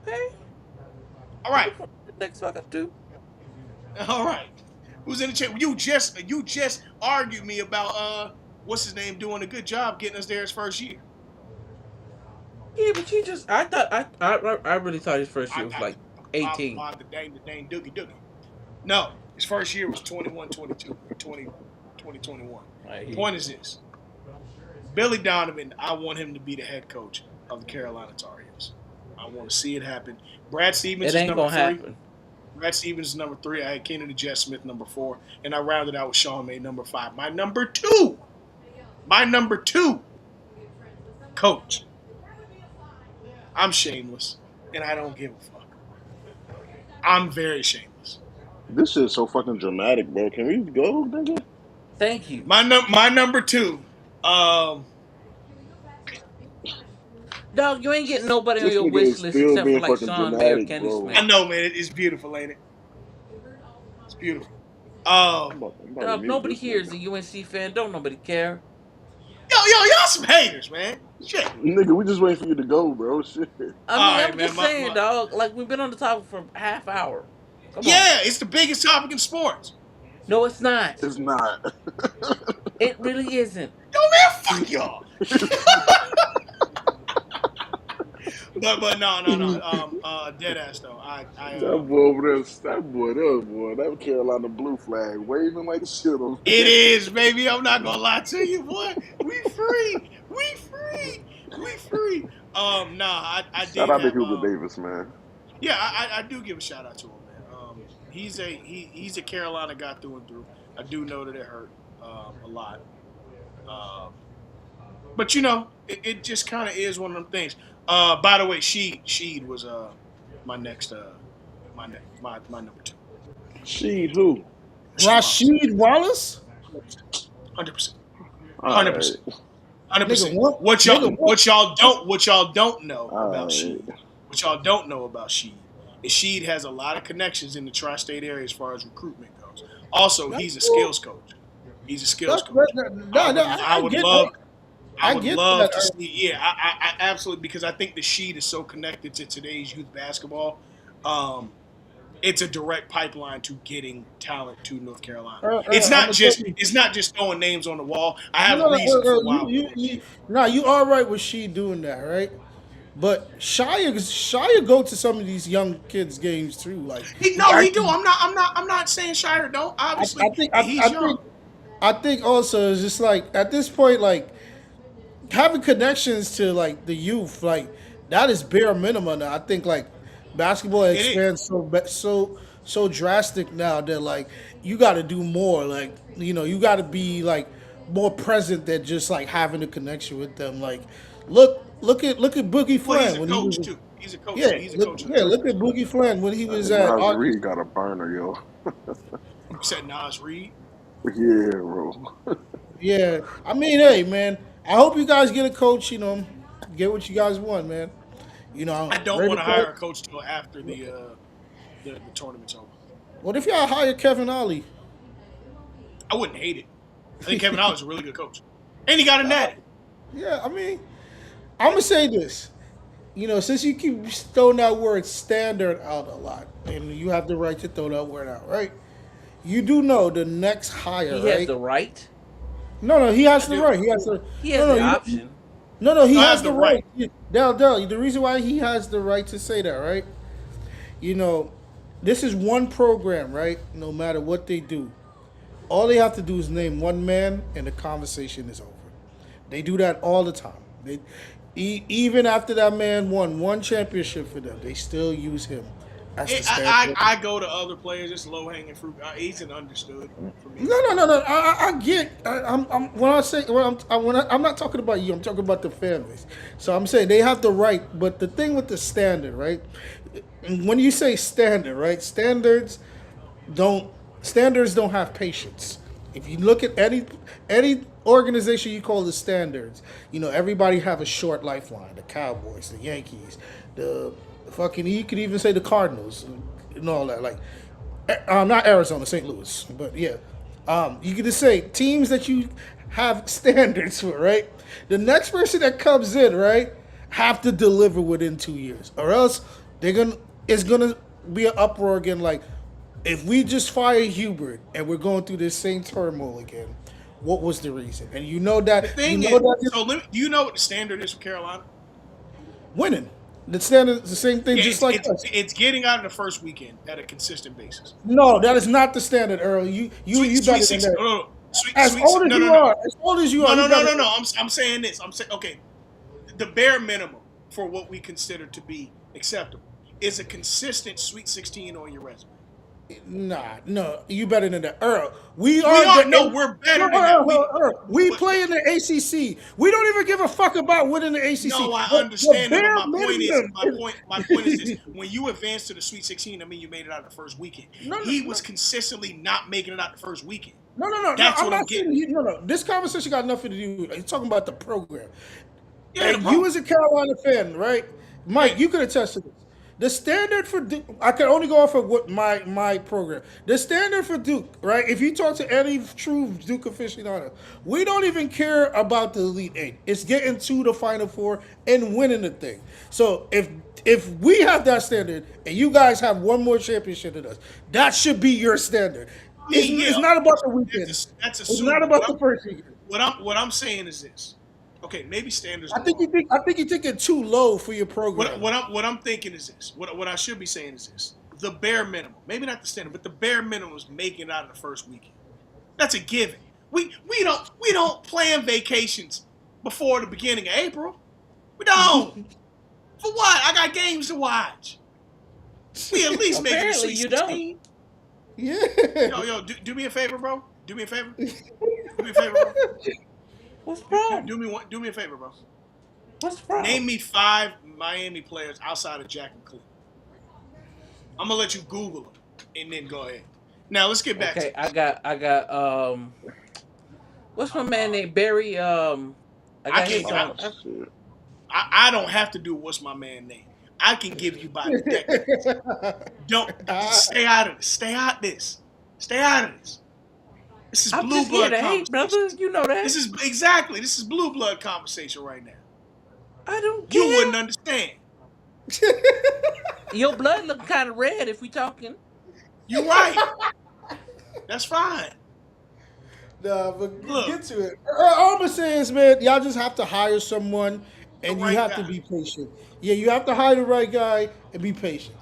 Okay. All right, What the next fucker do? all right. Who's in the championship? You just argued me about what's his name doing a good job getting us there his first year. Yeah, but you just I really thought his first I, year was I like 18. the dang doogie doogie. No, his first year was 21, 22, 20, 21. I hear you. Point is this: Billy Donovan. I want him to be the head coach of the Carolina Tar Heels. I want to see it happen. Brad Stevens It is ain't number gonna 3. happen. Brad Stevens is number 3. I had Keenan and Jess Smith number 4, and I rounded out with Sean May number 5. My number two coach. I'm shameless, and I don't give a fuck. I'm very shameless. This shit's so fucking dramatic, bro. Can we go, nigga? Thank you. My number 2. Um, Dog, you ain't getting nobody on This your nigga wish is list still except for being like fucking Sean May or dramatic, Kenny bro. I Smith. know, man. It's beautiful, ain't it? It's beautiful. I'm about to Dog, mute nobody this here is nigga. a UNC fan. Don't nobody care. Y'all some haters, man. Shit. Nigga, we just waiting for you to go, bro. Shit. I All mean, right, I'm man. just saying, dog. Like we've been on the topic for a half hour. Come on. Yeah, it's the biggest topic in sports. No, it's not. It's not. It really isn't. Yo, man, fuck y'all. But no. Dead ass though. That boy over there, that Carolina blue flag waving like shit over It there. is, baby. I'm not gonna lie to you, boy. We free. We free. We free. Nah, I Shout did out to have Hubert Davis, man. yeah, I do give a shout out to him, man. He's a Carolina guy through and through. I do know that it hurt a lot. Um, but it just kind of is one of them things. By the way, Sheed was my next my number 2. Sheed who? Sheed Wallace. Rashid Wallace, 100%. All 100%. right. 100%. nigga, what? What Nigga, y'all what? don't know about All right. Sheed. What y'all don't know about Sheed is Sheed has a lot of connections in the tri-state area as far as recruitment goes. Also, That's he's a cool. skills coach. He's a skills That's coach. no, no. I I would get love that. I I would get love that. to see. Yeah, I absolutely, because I think the Sheed is so connected to today's youth basketball. It's a direct pipeline to getting talent to North Carolina. It's I'm not gonna tell just you. it's not just throwing names on the wall. I No, have no, reason for why I'm you, doing you, it. nah, you all right with she doing that, right? But Shia go to some of these young kids' games too. Like he He do. actually, I'm not saying Shire don't. I Obviously, think, he's young. I think also it's just like at this point, like having connections to like the youth, like that is bare minimum now. I think like basketball It is. expands so drastic now that like you got to do more. Like you got to be like more present than just like having a connection with them. Like look at Boogie Well, he's Flan a when he coach was too. He's a coach. Yeah, he's a coach of the look at Tigers. Boogie Flan when he was at Nas Arkansas. Reed got a burner, yo. You said Nas Reed. Yeah, bro. Yeah, I mean, hey man, I hope you guys get a coach. Get what you guys want, man. I don't Ready want to to play? hire a coach till after the tournament's over. What if y'all hire Kevin Ollie? I wouldn't hate it. I think Kevin Holland's a really good coach, and he got a natty. Yeah, I mean, I'm gonna say this. Since you keep throwing that word standard out a lot, and you have the right to throw that word out, right? You do know the next hire, He has right? the right. No, he I has the do. right. He has the He has no, no, the option. he I has have the the right. right. Dell, the reason why he has the right to say that, right? You know, this is one program, right? No matter what they do, all they have to do is name one man, and the conversation is over. They do that all the time. Even after that man won one championship for them, they still use him as the standard. I go to other players. It's low hanging fruit. He's an understood for me. No. I get. I'm when I say I'm not talking about you. I'm talking about the fan base. So I'm saying they have the right, but the thing with the standard, right? When you say standard, right? Standards don't have patience. If you look at any organization you call the standards, everybody have a short lifeline. The Cowboys, the Yankees, the fucking you could even say the Cardinals and all that. Like, not Arizona, St. Louis, but yeah, you could just say teams that you have standards for, right? The next person that comes in, right, have to deliver within 2 years, or else they're gonna it's gonna be an uproar again. Like, if we just fire Hubert and we're going through this same turmoil again, what was the reason? And The you thing know is, that so do you know what the standard is for Carolina? winning. The standard is the same thing, Yeah, just like us. it's getting out of the first weekend at a consistent basis. No, that is not the standard, Earl. You Sweet better than 16. that. No, no, no. As old as No, you no, no, are, as old as you no, are, no, you no, better. no, no. I'm saying this. I'm saying okay. The bare minimum for what we consider to be acceptable is a consistent Sweet 16 on your resume. Nah, no, you better than that, Earl. We We are are the no, we're no, better than that. Earl. We But play in the ACC. We don't even give a fuck about winning the ACC. no, I The understand that. But bare my minimum. point is this: when you advance to the Sweet 16, I mean, you made it out the first weekend. No, no, He no. was consistently not making it out the first weekend. No. That's I'm what I'm not saying getting. you. No, no. This conversation got nothing to do with. You're talking about the program. Yeah, the And you pro. as a Carolina fan, right? Yeah, Mike, you could attest to this. The standard for Duke, I can only go off of what my program. The standard for Duke, right? If you talk to any true Duke aficionado, we don't even care about the Elite Eight. It's getting to the Final Four and winning the thing. So if we have that standard and you guys have one more championship than us, that should be your standard. I It's, mean, yeah, it's not about the weekend. that's It's not assuming. about the first weekend. What I'm saying is this. Okay, maybe standards I are think wrong. you think it too low for your program. What I'm thinking is this. What I should be saying is this. The bare minimum, maybe not the standard, but the bare minimum is making it out of the first weekend. That's a given. We don't plan vacations before the beginning of April. We don't. For what? I got games to watch. We at least make it a Apparently, Sweet you don't. 16. Yeah. Yo, do me a favor, bro. Do me a favor. Do me a favor, bro. What's the Do, problem? do me a favor, bro. What's the Name problem? me 5 Miami players outside of Jack and Clint. I'm gonna let you Google them and then go ahead. Now let's get back to Okay, this. I got what's my man named Barry? I I got can't. his Oh I, shit. I don't have to do what's my man name. I can give you by the decades. Don't stay out of this. Stay out this. Stay out of this. This is I'm blue just here blood to hate, conversation. brother. You know that. This is blue blood conversation right now. I don't You care. wouldn't understand. Your blood look kind of red if we talking. You're right. That's fine. Nah, but Look, get to it. All I'm gonna say is, man, y'all just have to hire someone, the and you right have to guy. be patient. Yeah, you have to hire the right guy and be patient.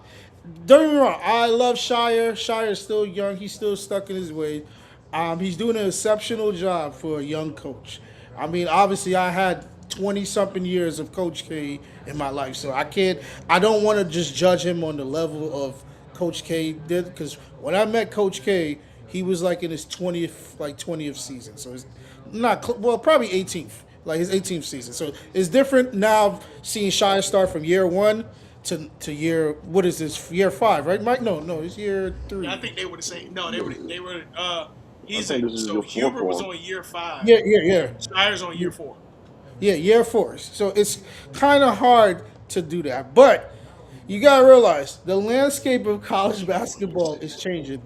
Don't get me wrong. I love Shire. Shire is still young. He's still stuck in his ways. He's doing an exceptional job for a young coach. I mean, obviously, I had 20 something years of Coach K in my life, so I can't. I don't want to just judge him on the level of Coach K did, because when I met Coach K, he was like in his 20th season. So it's not well, probably 18th, like his 18th season. So it's different now seeing Shire start from year one to year, what is this, year 5, right, Mike? No, it's year 3. I think they were the same. No, they were. I He's think a this is so your fourth Hubert was one. on year 5. Yeah. Shire's on year 4. Yeah, year 4. So it's kind of hard to do that. But you got to realize the landscape of college basketball is changing.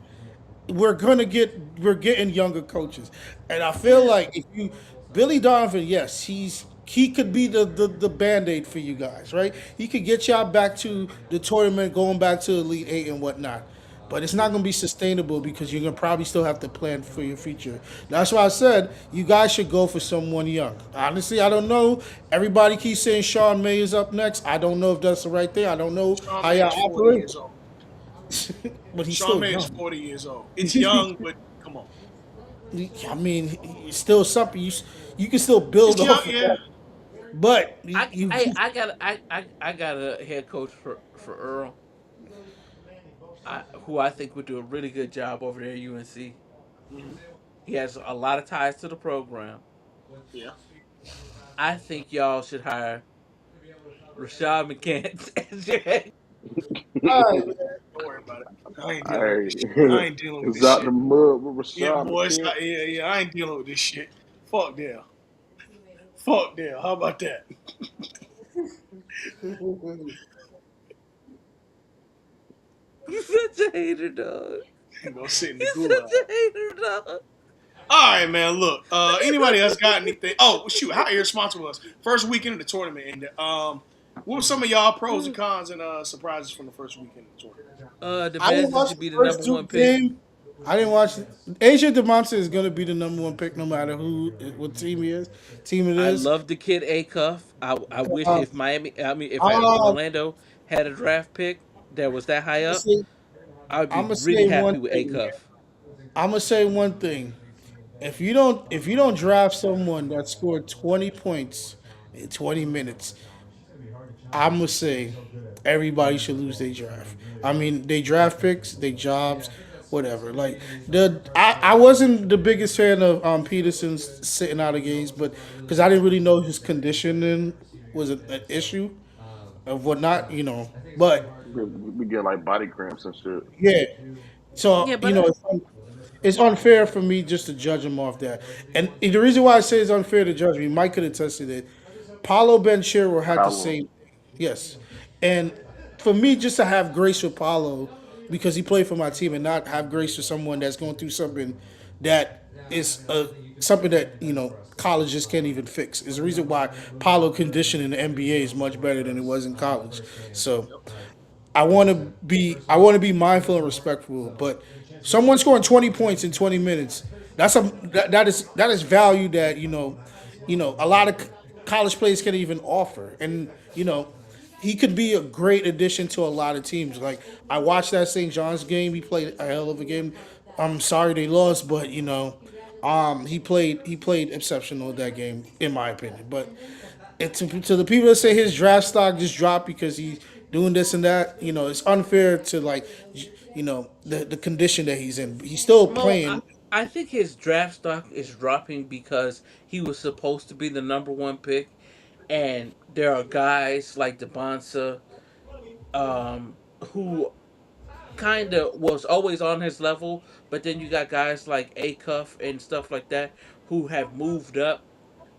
We're getting younger coaches, and I feel like if you Billy Donovan, yes, he could be the band-aid for you guys, right? He could get y'all back to the tournament, going back to Elite Eight and whatnot. But it's not going to be sustainable because you're going to probably still have to plan for your future. That's why I said you guys should go for someone young. Honestly, I don't know. Everybody keeps saying Sean May is up next. I don't know if that's the right thing. I don't know Sean how May y'all is 40 operate, years old. but he's Sean still May is young. 40 years old. It's young, but come on. I mean, it's still something you can still build It's young, off of yeah. that. But I got a head coach for Earl, who I think would do a really good job over there at UNC. Hmm. He has a lot of ties to the program. Yeah. I think y'all should hire Rashad McCants as your head. all right, man. Don't worry about it. I ain't dealing with Hey, this shit. I ain't dealing with it's this out the shit. mud with Yeah, Rashad boy, McKenzie. yeah. I ain't dealing with this shit. Fuck them. Fuck them. How about that? You such a hater, dog. You gonna sit in the You gulag. such a hater, dog. All right, man. Look, anybody else got anything? Oh, shoot, how irresponsible was first weekend of the tournament ended. What were some of y'all pros and cons and surprises from the first weekend of the tournament? The I didn't Bears watch should the be the first number two one pick. games. I didn't watch. Asia DeMonte is going to be the number one pick, no matter who, what team he is, team it I is. love the kid A Cuff. I wish Um, if Miami, I mean, if I'm Orlando had a draft pick that was that high gonna up, say, I'd be I'm gonna really say happy one with A thing. Cuff. I'm gonna say one thing. If you don't draft someone that scored 20 points in 20 minutes, I'm gonna say everybody should lose their draft. I mean, they draft picks, they jobs, whatever. Like I wasn't the biggest fan of Peterson's sitting out of games, but because I didn't really know his conditioning was an issue of whatnot, But We get like body cramps and shit. yeah, Yeah, so but I, it's unfair for me just to judge him off that. And the reason why I say it's unfair to judge me, Mike could attest to it. Paulo Benchero had the Paolo. same thing. Yes. And for me, just to have grace with Paulo, because he played for my team, and not have grace with someone that's going through something that is something that, colleges can't even fix, is the reason why Paulo condition in the NBA is much better than it was in college. So I want to be mindful and respectful, but someone scoring 20 points in 20 minutes, that is value that a lot of college players can even offer, and he could be a great addition to a lot of teams. Like, I watched that St. John's game; he played a hell of a game. I'm sorry they lost, but he played exceptional that game, in my opinion. But to the people that say his draft stock just dropped because he's doing this and that, it's unfair to, like, the condition that he's in. He's still well, I, playing. I think his draft stock is dropping because he was supposed to be the number one pick, and there are guys like DeBonsa, who kind of was always on his level, but then you got guys like A Cuff and stuff like that who have moved up,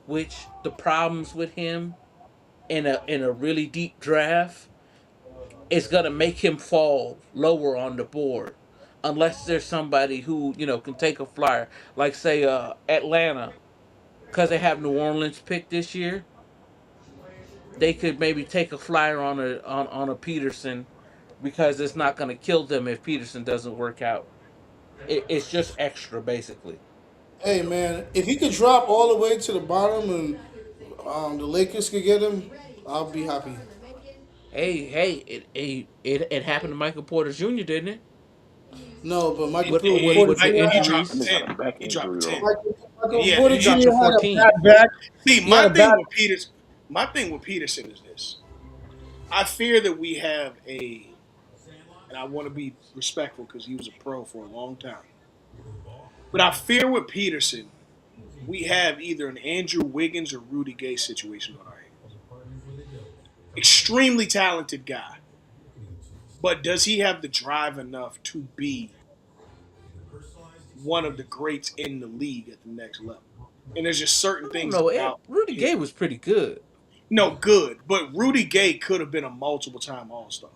which the problems with him in a really deep draft is gonna make him fall lower on the board unless there's somebody who can take a flyer, like say Atlanta, because they have New Orleans pick this year. They could maybe take a flyer on a Peterson, because it's not going to kill them if Peterson doesn't work out. It's just extra, basically. Hey, man, if he could drop all the way to the bottom and the Lakers could get him, I'll be happy. Hey, it happened to Michael Porter Jr., didn't it? No, but Michael With Porter with the He Jr. That dropped injuries, nigga got 10. a back He injury dropped though. 10. Michael Yeah, Porter he dropped Jr. to had a 14. bad back. see, He had my a thing bad. with Peters, my thing with Peterson is this. I fear that we have and I want to be respectful because he was a pro for a long time. But I fear with Peterson, we have either an Andrew Wiggins or Rudy Gay situation on our hands. Extremely talented guy, but does he have the drive enough to be one of the greats in the league at the next level? And there's just certain I don't things know. about Rudy him. Gay was pretty good. No, good, but Rudy Gay could have been a multiple time All Star,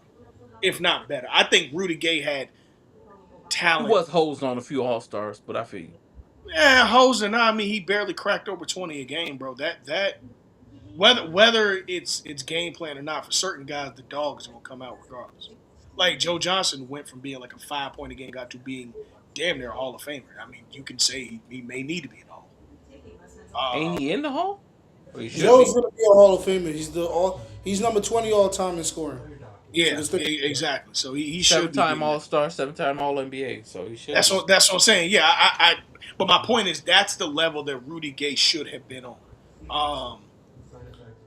if not better. I think Rudy Gay had He talent. was hosed on a few All Stars, but I feel you. Yeah, Hosen, I mean, he barely cracked over 20 a game, bro. That whether it's game plan or not, for certain guys, the dog is gonna come out regardless. Like Joe Johnson went from being like a 5 point a game guy to being damn near a Hall of Famer. I mean, you can say he may need to be in the Hall. Ain't Uh, he in the Hall? Or he should Joe's be. gonna be a Hall of Famer. He's number 20 all time in scoring. So yeah, just think. exactly. So he should be Seven-time getting All that. Star, 7-time All NBA. So he should be. That's what I'm saying. Yeah, but my point is that's the level that Rudy Gay should have been on.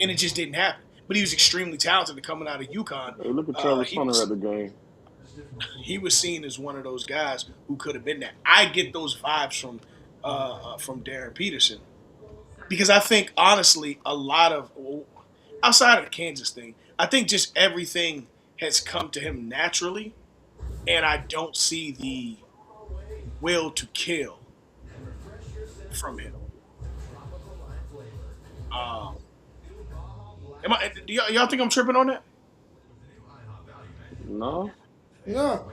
And it just didn't happen. But he was extremely talented and coming out of UConn. Hey, look at Travis He Hunter at was the game. seen as one of those guys who could have been there. I get those vibes from Darren Peterson because I think honestly a lot of outside of the Kansas thing, I think just everything has come to him naturally, and I don't see the will to kill from him. Um, y'all think I'm tripping on that? No, No.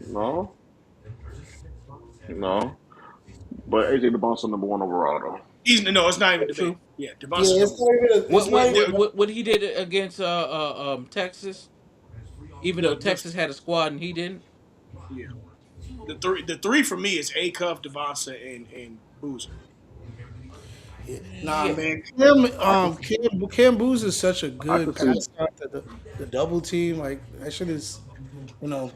no, no. But AJ DeBon's number one overall though. He's no, it's not even debatable. True. Yeah, Yeah, Devontae's number it's one. not even. It's What not what even. what what, what he did against Texas, even though The Texas had a squad and he didn't. yeah, the three for me is A Cuff, Devontae, and Boozer. Nah, Yeah, man. I could Cam Booz is such a I could good see pass out to the double team. Like that shit is, you know,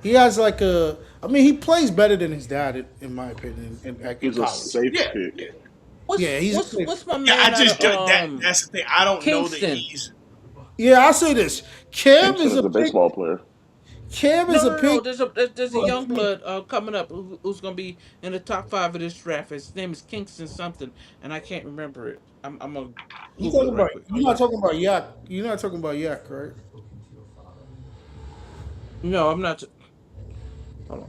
he has like a. I mean, he plays better than his dad, in my opinion, in he's a college. safe Yeah, pick. yeah, what's Yeah, he's. what's what's my yeah. I man out just of that's the thing. I don't know that Kingston? he's Yeah, I say this. Cam Kingston is is a a pick. baseball player. Cam No, is a no, no, no. pick. There's a For a young team. blood coming up who's gonna be in the top 5 of this draft. His name is Kingston something, and I can't remember it. I'm gonna You Google it talking right about? quick. You're Hold not on. talking about Yak. You're not talking about Yak, right? No, I'm not. Hold on.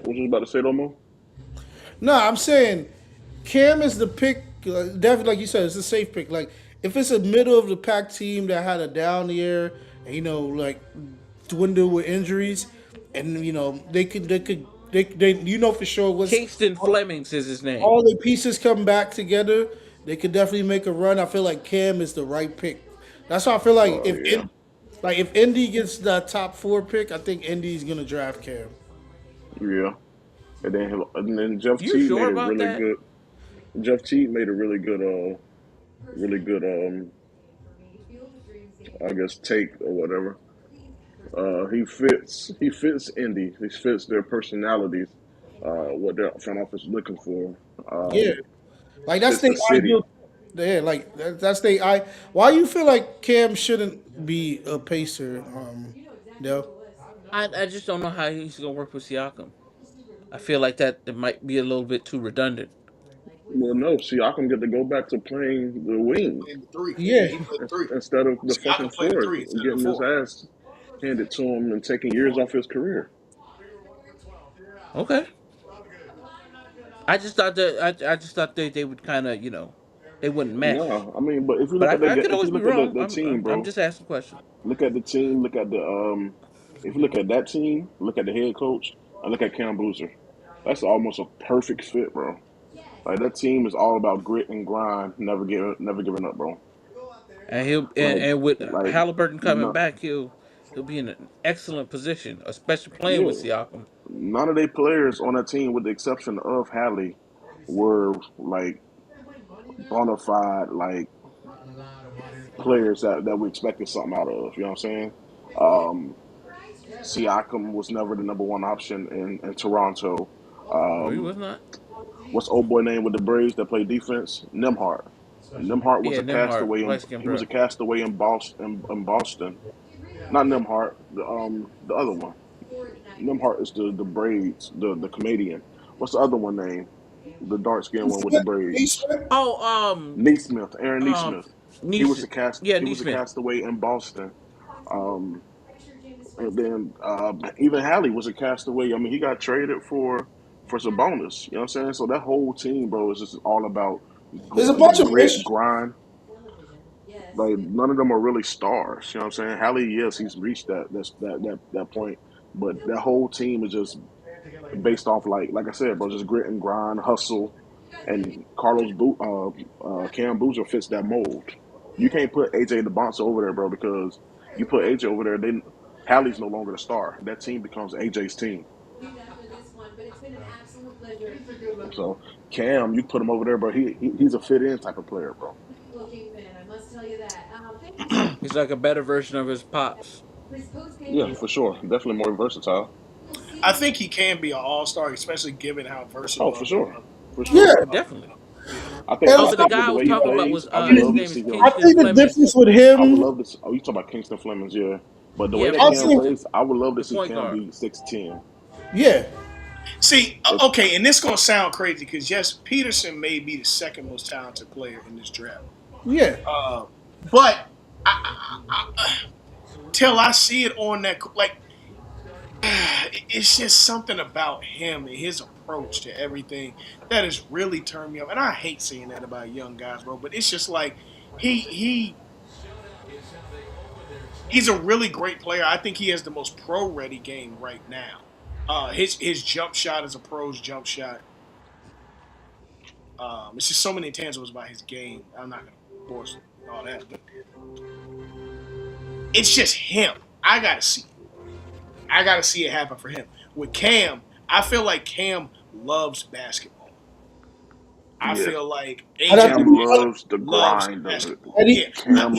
What you about to say, Domo? No, I'm saying Cam is the pick. Definitely, like you said, it's a safe pick. Like if it's a middle of the pack team that had a down year, and, like dwindle with injuries, and they for sure once Kingston Flemings is his name. all the pieces come back together, they could definitely make a run. I feel like Cam is the right pick. That's why I feel like Yeah, if Indy gets the top 4 pick, I think Indy's gonna draft Cam. yeah. And then Jeff You T sure made a about really that? good. Jeff T made a really good I guess take or whatever. He fits Indy. He fits their personalities. What their front office is looking for. Yeah, like that's Fits the the city. ideal. Yeah, like that's the I. Why you feel like Cam shouldn't be a pacer? No. I just don't know how he's gonna work with Siakam. I feel like that it might be a little bit too redundant. Well, no. See, I can get to go back to playing the wing playing the three. Yeah, Yeah, he played the three. instead of the See, I fucking can play the four, three instead of the getting his four. ass handed to him and taking years off his career. Okay. I just thought they would kind of they wouldn't mesh. No, I mean, but if you look But at the I could if always you be look at wrong. the team, I'm bro, just asking a question. look at the team, look at the if you look at that team, look at the head coach, and look at Cam Boozer. That's almost a perfect fit, bro. Like that team is all about grit and grind, never giving up, bro. And he'll Like and with like Halliburton coming no, back, he'll be in an excellent position, especially playing yeah, with Siakam. none of their players on that team, with the exception of Hallie, were like bona fide like players that we expected something out of. You know what I'm saying? Um, Siakam was never the number one option in Toronto. No, he Um, was not. what's old boy name with the Braves that play defense? Nimhart. Nimhart was Yeah, a Nemhart, castaway light skinned he was bro. a castaway in Boston. Not Nimhart, the other one. Nimhart is the braids, the comedian. What's the other one name? The dark skinned one with the braids. Oh, Neesmith, Aaron um, Neesmith. Neeson. Yeah, He was a Neesmith. castaway in Boston. Um, and then even Hallie was a castaway. I mean, he got traded for some bonus. You know what I'm saying? So that whole team, bro, is just all about there's a bunch of grit, mystery. grind. Like none of them are really stars. You know what I'm saying? Hallie, yes, he's reached that point, but that whole team is just based off like I said, bro, just grit and grind, hustle, and Cam Boozer fits that mold. You can't put AJ DeBonce over there, bro, because you put AJ over there, then Hallie's no longer the star. That team becomes AJ's team. So Cam, you put him over there, bro. He's a fit in type of player, bro. He's like a better version of his pops. Yeah, for sure. Definitely more versatile. I think he can be an all star, especially given how Oh, versatile for sure, for Yeah, sure. Definitely. yeah. and Oh, I but the think I, with guy I the was way he talking about plays, was I would his love to name is see him. I Kingston think the Flemings. difference with I would him, love to. Oh, you talking about Kingston Flemings, yeah. But the way Yeah, that I'll from Cam say, Houston, plays, I would love to the see point Cam guard. be 6'10". yeah, See, If okay, and this gonna sound crazy because yes, Peterson may be the second most talented player in this draft, yeah. but till I see it on that, like it's just something about him and his approach to everything that has really turned me up. And I hate saying that about young guys, bro. But it's just like he he he's a really great player. I think he has the most pro ready game right now. His jump shot is a pro's jump shot. It's just so many intangibles about his game. I'm not gonna force all that, but it's just him. I gotta see it. I gotta see it happen for him. With Cam, I feel like Cam loves basketball. I Yeah. feel like I'd have AJ to Cam be loves the loves grind of it. basketball. Yeah, Eddie. Cam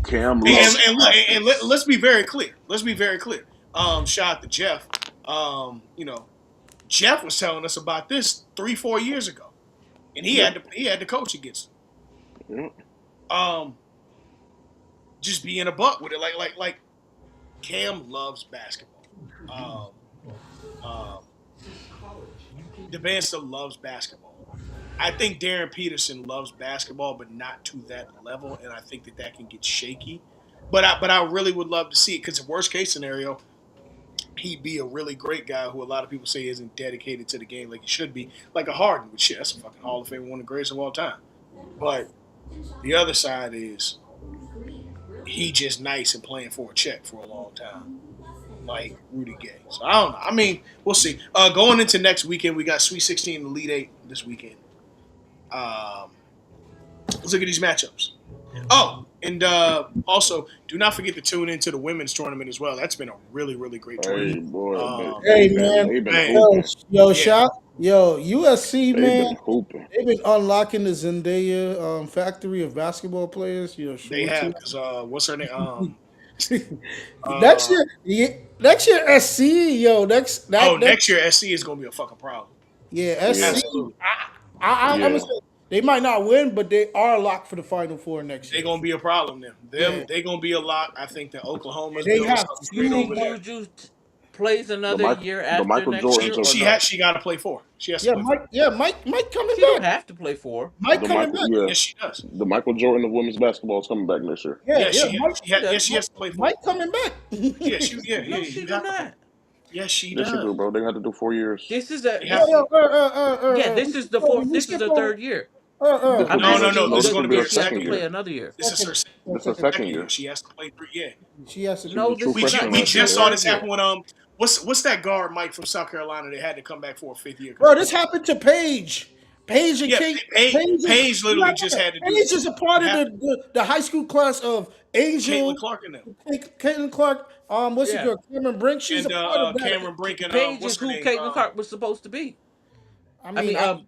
Cam and, loves effort. let's be very clear. Let's be very clear. Shout out to Jeff. Jeff was telling us about this 3-4 years ago, and Yeah. he had to coach against Yeah. him. Just being a buck with it, like Cam loves basketball. Um, um, the Besta loves basketball. I think Darren Peterson loves basketball, but not to that level, and I think that can get shaky. But I really would love to see it because, worst case scenario, he'd be a really great guy who a lot of people say isn't dedicated to the game like he should be, like a Harden. Which shit, that's a fucking Hall of Fame, one of the greatest of all time. But the other side is he just nice and playing for a check for a long time, like Rudy Gay. So I don't know. I mean, we'll see. Going into next weekend, we got Sweet 16 and Elite 8 this weekend. Let's look at these matchups. Oh, and also, do not forget to tune into the women's tournament as well. That's been a really, really great Hey tournament. boy, Hey man, they've been Man, yo, hooping. yo, yeah, shot, yo, USC They've man, been hooping. they've been unlocking the Zendaya factory of basketball players. You know, they short have team. because what's her name? next Uh, year, yeah, next year SC, yo, next oh, that next year SC is gonna be a fucking problem. yeah Yeah. SC. Absolutely, I'm gonna Yeah. say they might not win, but they are locked for the Final Four next they're year. gonna be a problem. Yeah, They're gonna be a lot. I think that and Oklahoma's they building have something You great two over think there. more. Juju plays The another Mike year the after Michael next year Jordans or are no? She got to play for. She has to Yeah, play for. Mike coming She don't back. have to play for. Mike the coming Michael back. yeah. Yes, she does. The Michael Jordan of women's basketball is coming back next year. Yeah, Yes, yeah, She does. yes, she has to play for. Mike coming back. Yeah, No, she you do have to play. not. Yes, she Yes, you does. do, bro. They have to do 4 years. This is a They have Yo, to. this. yo, Yeah, we this is skip the over. fourth. This is the third year. Uh, I'm No, no, asking no. No, you, This is this does going will to be be her her she have to second second play year. year. another year? This is her This is her second second year. year. She has to play 3. Yeah. she has to She's a No, true this We is just, not. freshman we This last is just year. saw third this happen year. with what's that guard Mike from South Carolina that had to come back for a 5th year because bro. of This COVID. happened to Paige. Paige and Yeah, Kate. Paige is Paige literally just had to do Paige this. is a part It of happened. the high school class of Caitlin Angel, Clark and them, Caitlin Clark. What's the Yeah, girl? Cameron Brink. She's a and part of that. Cameron Brink and Paige what's is her who name? Caitlin Clark was supposed to be. I I mean, mean, I don't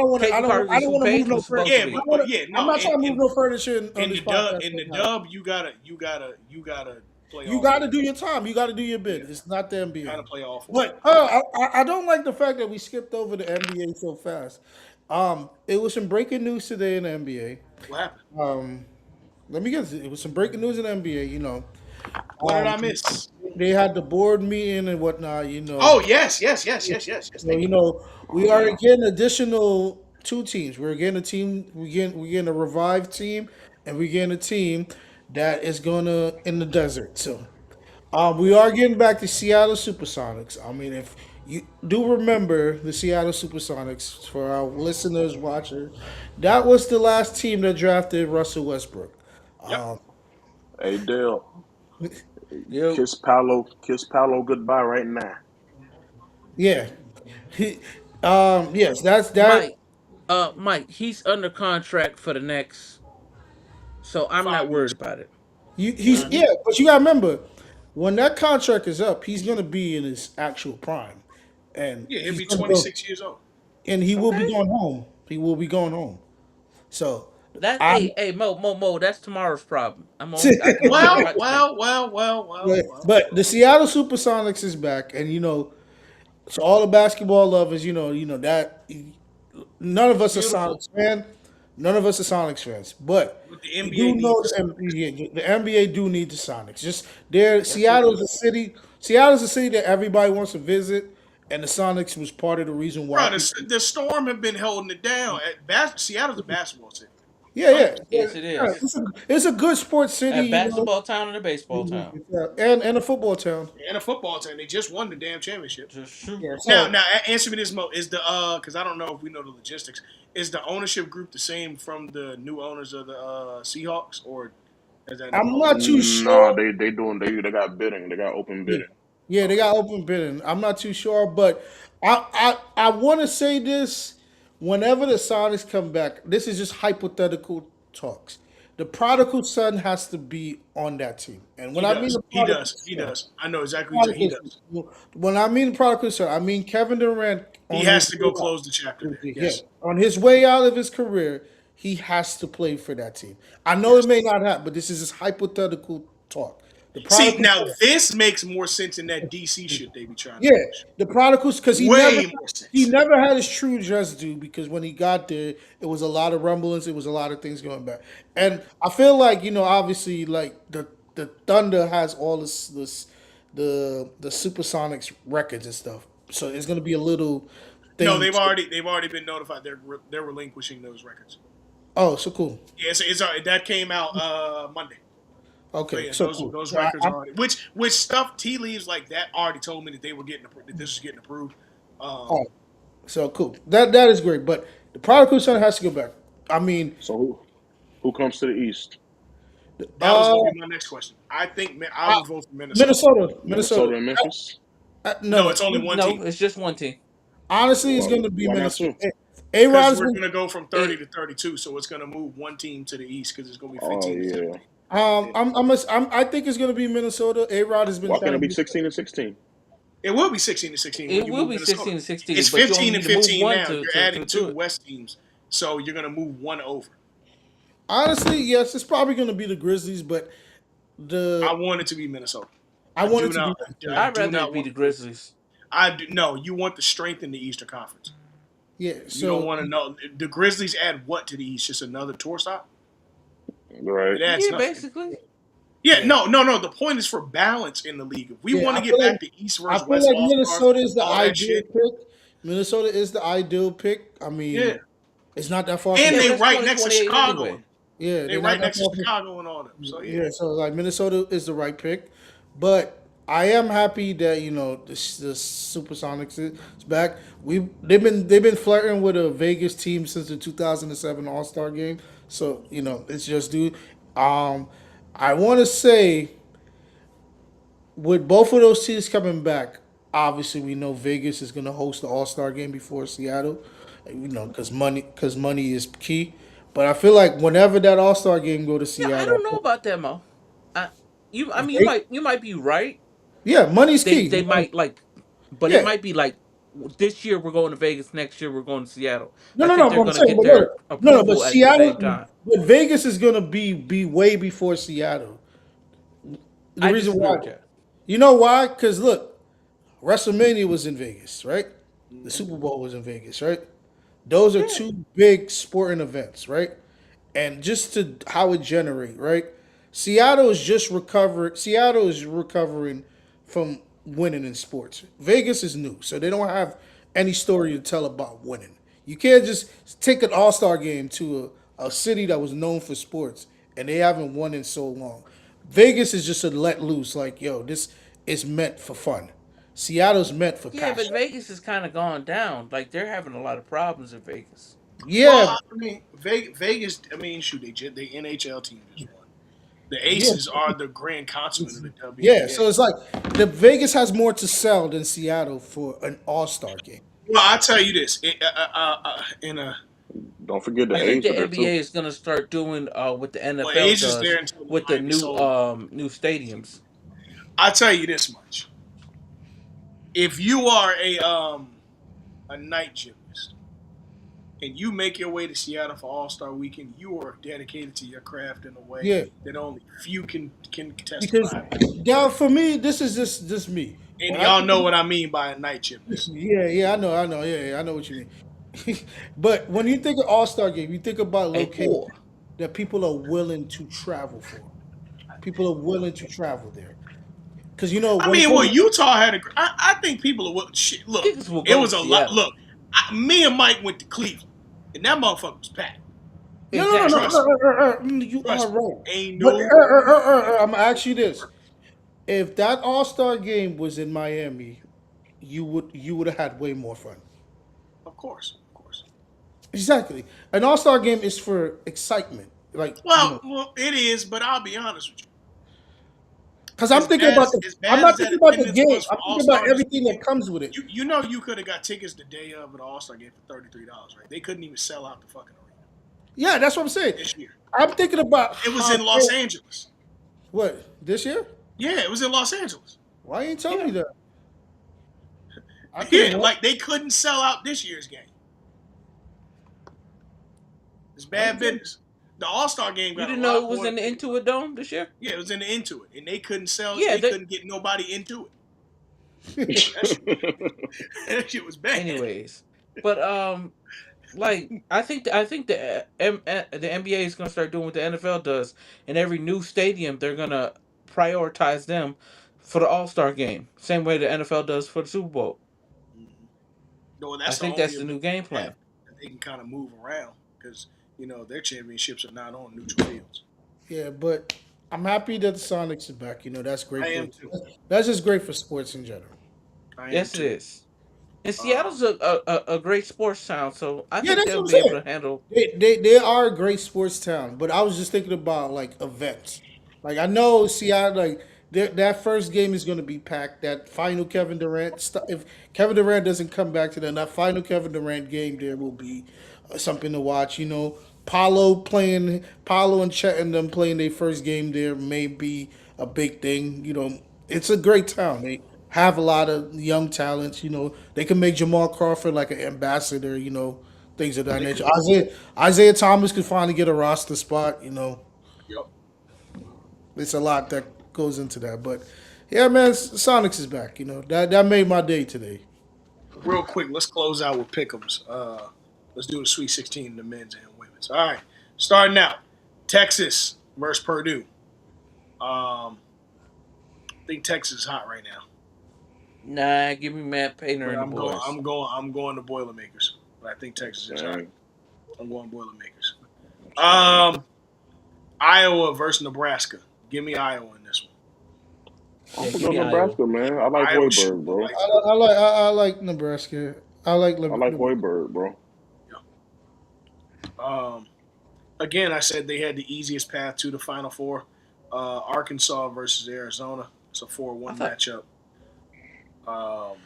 want to. Caitlin Clark I is don't who want to move Paige no was supposed furniture. to Yeah, be. but yeah, I'm no. not trying to move no furniture on In this the dub, podcast in the right now. dub, you gotta play You all got 4. to do your time. You got to do your Yeah, bid. It's not the gotta NBA. play all 4. But I don't like the fact that we skipped over the NBA so fast. It was some breaking news today in the NBA. What happened? Let me guess. It was some breaking news in the NBA. What did Um, I miss? they had the board meeting and whatnot. Oh yes. So, Thank you. Oh we are yeah. getting additional two teams. We're getting a team. We're getting a revived team, and we're getting a team that is gonna in the desert. So, we are getting back to Seattle Supersonics. I mean, if you do remember the Seattle Supersonics for our listeners, watchers, that was the last team that drafted Russell Westbrook. Yep. Hey Dale, Yo, kiss Paolo goodbye right now. Yeah. He, yes, that's that. Mike. Mike. He's under contract for the next, so I'm not 5 worried years. about it. He's yeah, but you gotta remember when that contract is up, he's gonna be in his actual prime, and Yeah, he'll he's be gonna go, 26 years old. and he will be Okay. going home. He will be going home. So That I'm, hey Mo. That's tomorrow's problem. I can only worry about today. but the Seattle Supersonics is back, and so all the basketball lovers, that none of us are Beautiful. Sonics fans. None of us are Sonics fans, but But the we NBA do needs know to stop. the NBA do need the Sonics. Just there, Yes, they do. Seattle's a city that everybody wants to visit, and the Sonics was part of the reason why Bro, people. the Storm have been holding it down. Seattle's a basketball city. Yeah, yeah, yeah. Yes, it Yeah, is. it's a good sports city, A you know, basketball town and a baseball town. and a football town. And a football team. They just won the damn championship. Just true. Yeah, Now, so answer me this, Mo. Is the because I don't know if we know the logistics. Is the ownership group the same from the new owners of the Seahawks, or is that new I'm owner? not too Nah, sure. they got bidding. They got open Yeah, bidding. yeah, they Okay. got open bidding. I'm not too sure, but I want to say this. Whenever the Sonics come back, this is just hypothetical talks. The prodigal son has to be on that team, and when He I mean does. the He prodigal does. He son, does. I know exactly what you're saying. He prodigal does. son, when I mean prodigal son, I mean Kevin Durant He on his has to way go out. close the chapter there. Yeah, Yes. on his way out of his career, he has to play for that team. I know it Yes. may not happen, but this is just hypothetical talk. The See, prodigal now son, this makes more sense than that DC shit they be trying to yeah, push. the prodigals because Way more he sense. never had his true just due because when he got there, it was a lot of rumblings, it was a lot of things going back, and I feel like obviously like the Thunder has all this the Supersonics records and stuff, so it's gonna be a little No, thing. they've already been notified. They're relinquishing those records. Oh, so cool. Yeah, it's that came out Monday. So Okay, yeah, so those cool. those So records are already which stuff tea leaves like that already told me that they were that this was getting approved. oh, so cool. That is great, but the prodigal son has to go back. I mean, So who comes to the East? That was uh, going to be my next question. I think I I, would vote for Minnesota. Minnesota, Minnesota. Minnesota and Memphis. No, No, no. it's only one No, team it's just one team. Honestly, it's Why, going to be why not Minnesota. two? A Rod because has we're been. going to go from 30 It to 32, so it's going to move one team to the east because it's going to be Oh 15 to yeah. 17. Yeah. I think it's going to be Minnesota. A Rod has been Why trying can't to it be move. 16-16? It will be 16 to 16 when it you will move be Minnesota. 16 to 16, It's but you only 15 and need to move 15 one now. to You're adding do two it. West teams, so you're going to move one over. Honestly, yes, it's probably going to be the Grizzlies, but I the want it to be Minnesota. I want it to be I Minnesota. I'd do rather it not be want the the Grizzlies. Grizzlies. I do no. You want the strength in the Eastern Conference. Yeah. You don't So want to know the Grizzlies add what to the East? Just another tour stop? Right. It adds Yeah, nothing. basically. Yeah, yeah, no. The point is for balance in the league. If we yeah. want to get back to East I versus feel West like All Stars, Minnesota is the all that ideal shit. pick. Minnesota is the ideal pick. I Yeah, mean, it's not that far from. and Yeah, they but it's right next to 2028 Chicago. anyway. Yeah, They they're not right that next to far from. Chicago and all them. So yeah, Yeah, so like Minnesota is the right pick, but I am happy that the Supersonics is back. They've been flirting with a Vegas team since the 2007 All Star game, so it's just due. Um, I want to say with both of those teams coming back, obviously we know Vegas is going to host the All Star game before Seattle, because money is key. But I feel like whenever that All Star game go to Yeah, I don't know Seattle, about that, Mo. I mean, you might be right. yeah, money's They key. they might like, but it Yeah. might be like this year we're going to Vegas, next year we're going to Seattle. No, I no, think no. they're But I'm going to saying, get but no, their no, no. But approval at the same Seattle, time. but Vegas is gonna be way before Seattle. The I reason disagree why, with that. you know why? Because look, WrestleMania was in Vegas, right? The hmm Super Bowl was in Vegas, right? Those are Yeah, two big sporting events, right? And just to how it generate, right? Seattle is recovering from winning in sports. Vegas is new, so they don't have any story to tell about winning. You can't just take an All Star game to a city that was known for sports and they haven't won in so long. Vegas is just a let loose, like yo, this is meant for fun. Seattle's meant for yeah, but passion. Vegas has kind of gone down. Like they're having a lot of problems in Vegas. Well, Yeah, I mean Vegas. I mean, shoot, they NHL team just won. The yeah, Aces are the grand consummate of the yeah. WNBA. So it's like the Vegas has more to sell than Seattle for an All Star game. Well, I'll tell you this. In a Don't forget the I think A's the are there too. NBA is going to start doing what the well, NFL Asia's there does until the with the Miami new sold. new stadiums. I'll tell you this much: if you are a night gymnast and you make your way to Seattle for All Star Weekend, you are dedicated to your craft in a way Yeah, that only few can because testify. now for me, this is just me. And When I y'all think know what I mean by a night gymnast. yeah, yeah, I know, yeah, yeah, I know what you mean. But when you think of All Star game, you think about A locations whore. that people are willing to travel for. People are willing to travel there because I when it mean, comes well, Utah had a. I think people are. Shit, look, Niggas will it go to was a lot. Seattle. Look, me and Mike went to Cleveland, and that motherfucker was packed. No. Exactly. Trust me. You are Trust me. right. Ain't But no way. I'm gonna ask you this: if that All Star game was in Miami, you would have had way more fun. Of course. Of course. Exactly. An All Star game is for excitement, like Well, it is, but I'll be honest with you. because I'm thinking about the. As I'm bad not as that thinking about the attendance game. was I'm for All thinking about Star this everything that weekend, comes with it. you know you could have got tickets the day of an All Star game for $33, right? They couldn't even sell out the fucking arena Yeah, that's what I'm saying. this year. I'm thinking about It was how in Los Angeles. what this year. Yeah, it was in Los Angeles. Why you ain't tell Yeah. me that? I could have Yeah, won. like they couldn't sell out this year's game. It's Why you bad ain't tell me? business. The All Star game You got a didn't know lot it was more to in the pay for. Intuit Dome this year? Yeah, it was in the Into It, and they couldn't sell. Yeah. They couldn't get nobody into it. That shit, that shit was bad. Anyways, but like I think the NBA is gonna start doing what the NFL does. In every new stadium, they're gonna prioritize them for the All Star game, same way the NFL does for the Super Bowl. Mhm. No, I that's the think only that's the ability new game they have plan. that they can kind of move around because their championships are not on neutral fields. Yeah, but I'm happy that the Sonics are back. That's great I for. am too. That's just great for sports in general. I am Yes, it too. is. And Um, Seattle's a great sports town, so I Yeah, think that's they'll what I'm be able saying. to handle. They are a great sports town, but I was just thinking about like events. Like I know Seattle, like that first game is going to be packed. That final Kevin Durant, if Kevin Durant doesn't come back to that final Kevin Durant game, there will be something to watch. Paulo and Chet and them playing their first game there may be a big thing. It's a great town. They have a lot of young talents. They can make Jamal Crawford like an ambassador. Things of that they nature. could. Isaiah Thomas could finally get a roster spot. Yep. It's a lot that goes into that. But yeah, man, Sonics is back. That made my day today. Real quick, let's close out with pick'ems. Let's do the Sweet 16, the men's and women's. All right, starting out, Texas versus Purdue. I think Texas is hot right now, Nah, give me Matt Painter but and the boys. I'm going to Boilermakers. But I think Texas is hot. Dang. I'm going Boilermakers. Dang. Iowa versus Nebraska. Give me Iowa in this one. I'm Yeah, gonna give go me Iowa. Nebraska, man. I like Iowa shooting Hoiberg, the bro. lights out. I like Nebraska. I like I like Nebraska. Hoiberg, bro. Um, again, I said they had the easiest path to the Final Four. Arkansas versus Arizona. It's a I 4-1 thought matchup. Um,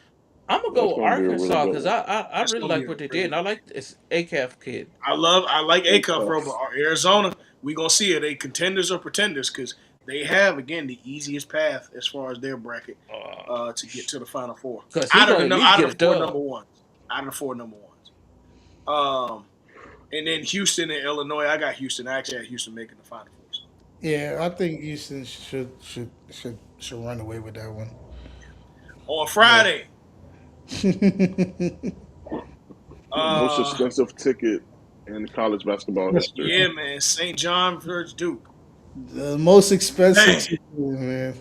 I'm gonna That's go gonna be a really Arkansas good because one. I that's really gonna be like a what they did, really and I good. like this ACAF kid. I like A Cup, bro, but Yes. Arizona, we gonna see it. They contenders or pretenders because they have again the easiest path as far as their bracket to get to the Final Four. Because he gonna at least Out get of a the four dub. number ones, out of the four number ones. And then Houston and Illinois. I got Houston. I actually had Houston making the Final Fours. Yeah, I think Houston should run away with that one. On Friday, The most uh, expensive ticket in college basketball history. yeah, man, St. John versus Duke. The most expensive Man, ticket, man.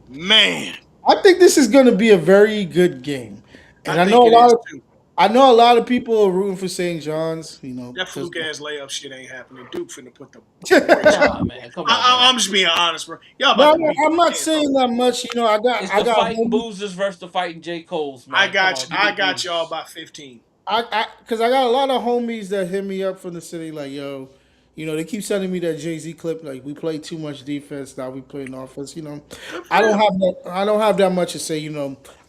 man, I think this is going to be a very good game, I and I know think a it lot is of too. people are rooting for St. John's. That Because fluke ass layup shit ain't happening. Duke finna put the brakes on. Nah, man, come on, man. I'm just being honest, bro. Y'all no, about to beat I'm the not pants off. saying that much. It's I the got fighting homies. boozers versus the fighting J. Cole's, man. Come on, give me I the got y'all boozers. by 15. Because I got a lot of homies that hit me up from the city, like, yo, they keep sending me that Jay Z clip, like, we play too much defense, now we playing offense. Good for I don't them. have that. I don't have that much to say.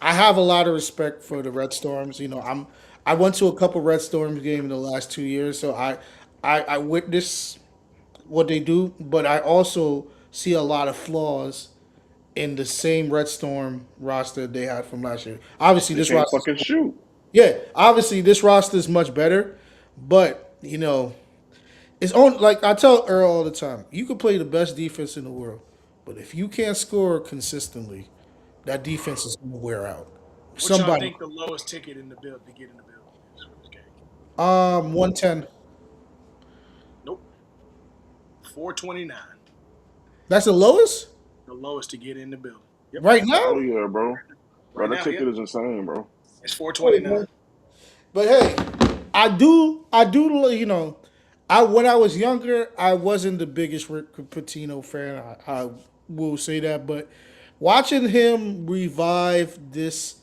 I have a lot of respect for the Red Storms. I went to a couple Red Storms games in the last 2 years, so I witness what they do, but I also see a lot of flaws in the same Red Storm roster they had from last year. Obviously, They this can't roster. fucking shoot. Yeah, obviously this roster is much better, but it's on. Like I tell Earl all the time, you can play the best defense in the world, but if you can't score consistently, that defense is gonna wear out. What y'all Somebody, think the lowest ticket in the build to get in the building is for this game? 110. Nope. 429. That's the lowest The lowest to get in the building. Yep. right Oh now. yeah, bro. Bro, Right that now, yep. ticket is insane, bro. It's Hey, 429. man. But hey, I do. When I was younger, I wasn't the biggest Rick Pitino fan. I will say that, but watching him revive this,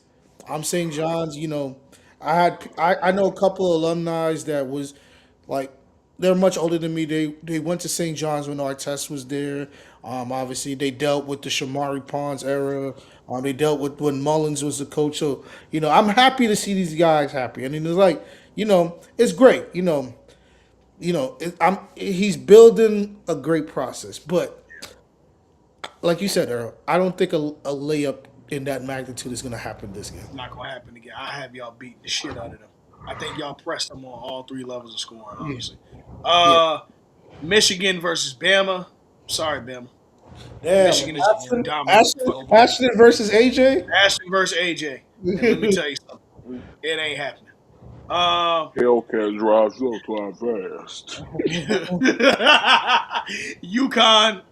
I'm St. John's. I know a couple of alumni that was like they're much older than me. They went to St. John's when Artest was there. Obviously, they dealt with the Shamari Pons era. They dealt with when Mullins was the coach. So I'm happy to see these guys happy. I mean, it's like it's great. He's building a great process, but like you said, Earl, I don't think a layup in that magnitude is going to happen this game. Not gonna happen again. I have y'all beat the shit out of them. I think y'all pressed them on all three levels of scoring. Yeah, Honestly, yeah. Michigan versus Bama. Sorry, Bama. Damn, Michigan is dominant over there. Ashton versus AJ. Ashton versus AJ. And let me tell you something. It ain't happening. Hellcat drives up twice fast. UConn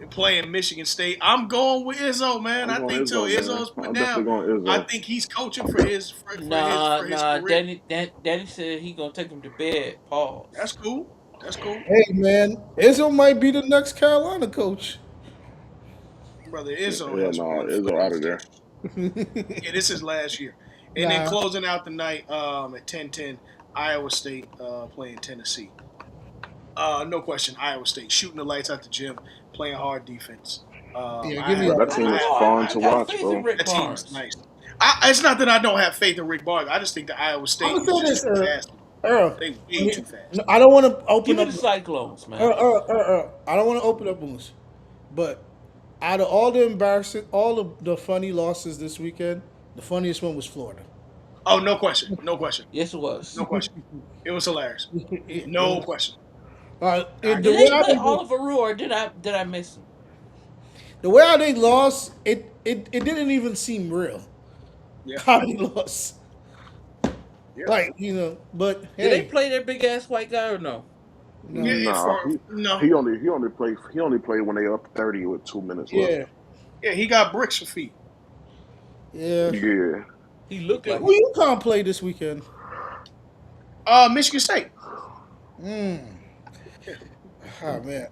playing Michigan State. I'm going with Izzo, man. I'm I going think till Izzo, man. Izzo's put I'm down, definitely going I Izzo. think he's coaching for his Nah. career. Danny said he gonna take him to bed. That's Pause. cool. That's cool. Hey man, Izzo might be the next Carolina coach. Brother Izzo Hell has no, one foot Izzo in out this of game. there. Yeah, this is last year. And then Nah, closing out the night at 10:10, Iowa State playing Tennessee. No question, Iowa State shooting the lights out the gym, playing hard defense. yeah, I give me have But that I team don't is know. fun I to got watch, faith in bro. Rick that team is Barnes. nice. It's not that I don't have faith in Rick Barnes. I just think that Iowa I'm State gonna is say just this, too fast. Earl. They way too fast. I don't want to Give open me up. the Cyclones, man. I don't want to open up wounds, but out of all the embarrassing, all of the funny losses this weekend, the funniest one was Florida. Oh, no question. No question. Yes, it No was. question. It was hilarious. It No was, question. Did the way they how play they Oliver Rue or did I miss him? the way how they lost, it didn't even seem real. Yeah. How they lost, Yeah. like but Did they hey, play that big ass white guy or no? Yeah. no, Nah, No. he only play when they up 30 with 2 minutes left. yeah, Yeah, he got bricks for feet. yeah. Yeah. He looked like Who it. you can't play this weekend? Michigan State. Yeah. Oh man,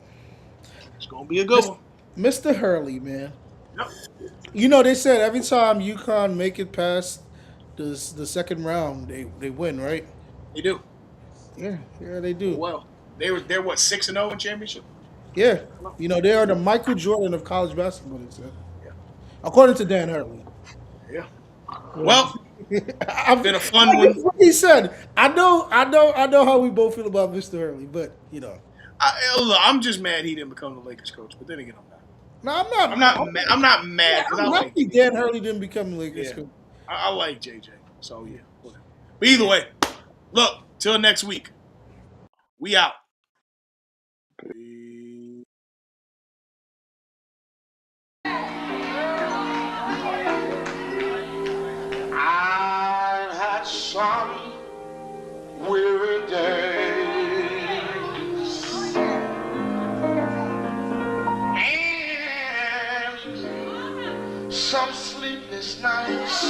It's gonna be a good one. Mr. Hurley, man. Yep. They said every time UConn make it past the second round, they win, right? They do. Yeah, they do. Well, they're what 6-0 in championship. Yeah, No. they are the Michael Jordan of college basketball. They said, Yeah. according to Dan Hurley. Yeah. Well, I've, been a fun one. what he said. I know how we both feel about Mr. Hurley, but Look, I'm just mad he didn't become the Lakers coach. But then again, I'm not. no, I'm not. I'm not mad because I I'm like happy Dan Hurley didn't become the Lakers yeah. coach. I like JJ. So yeah, whatever. But either way, look, till next week. We out. I've had some weary days and some sleepless nights.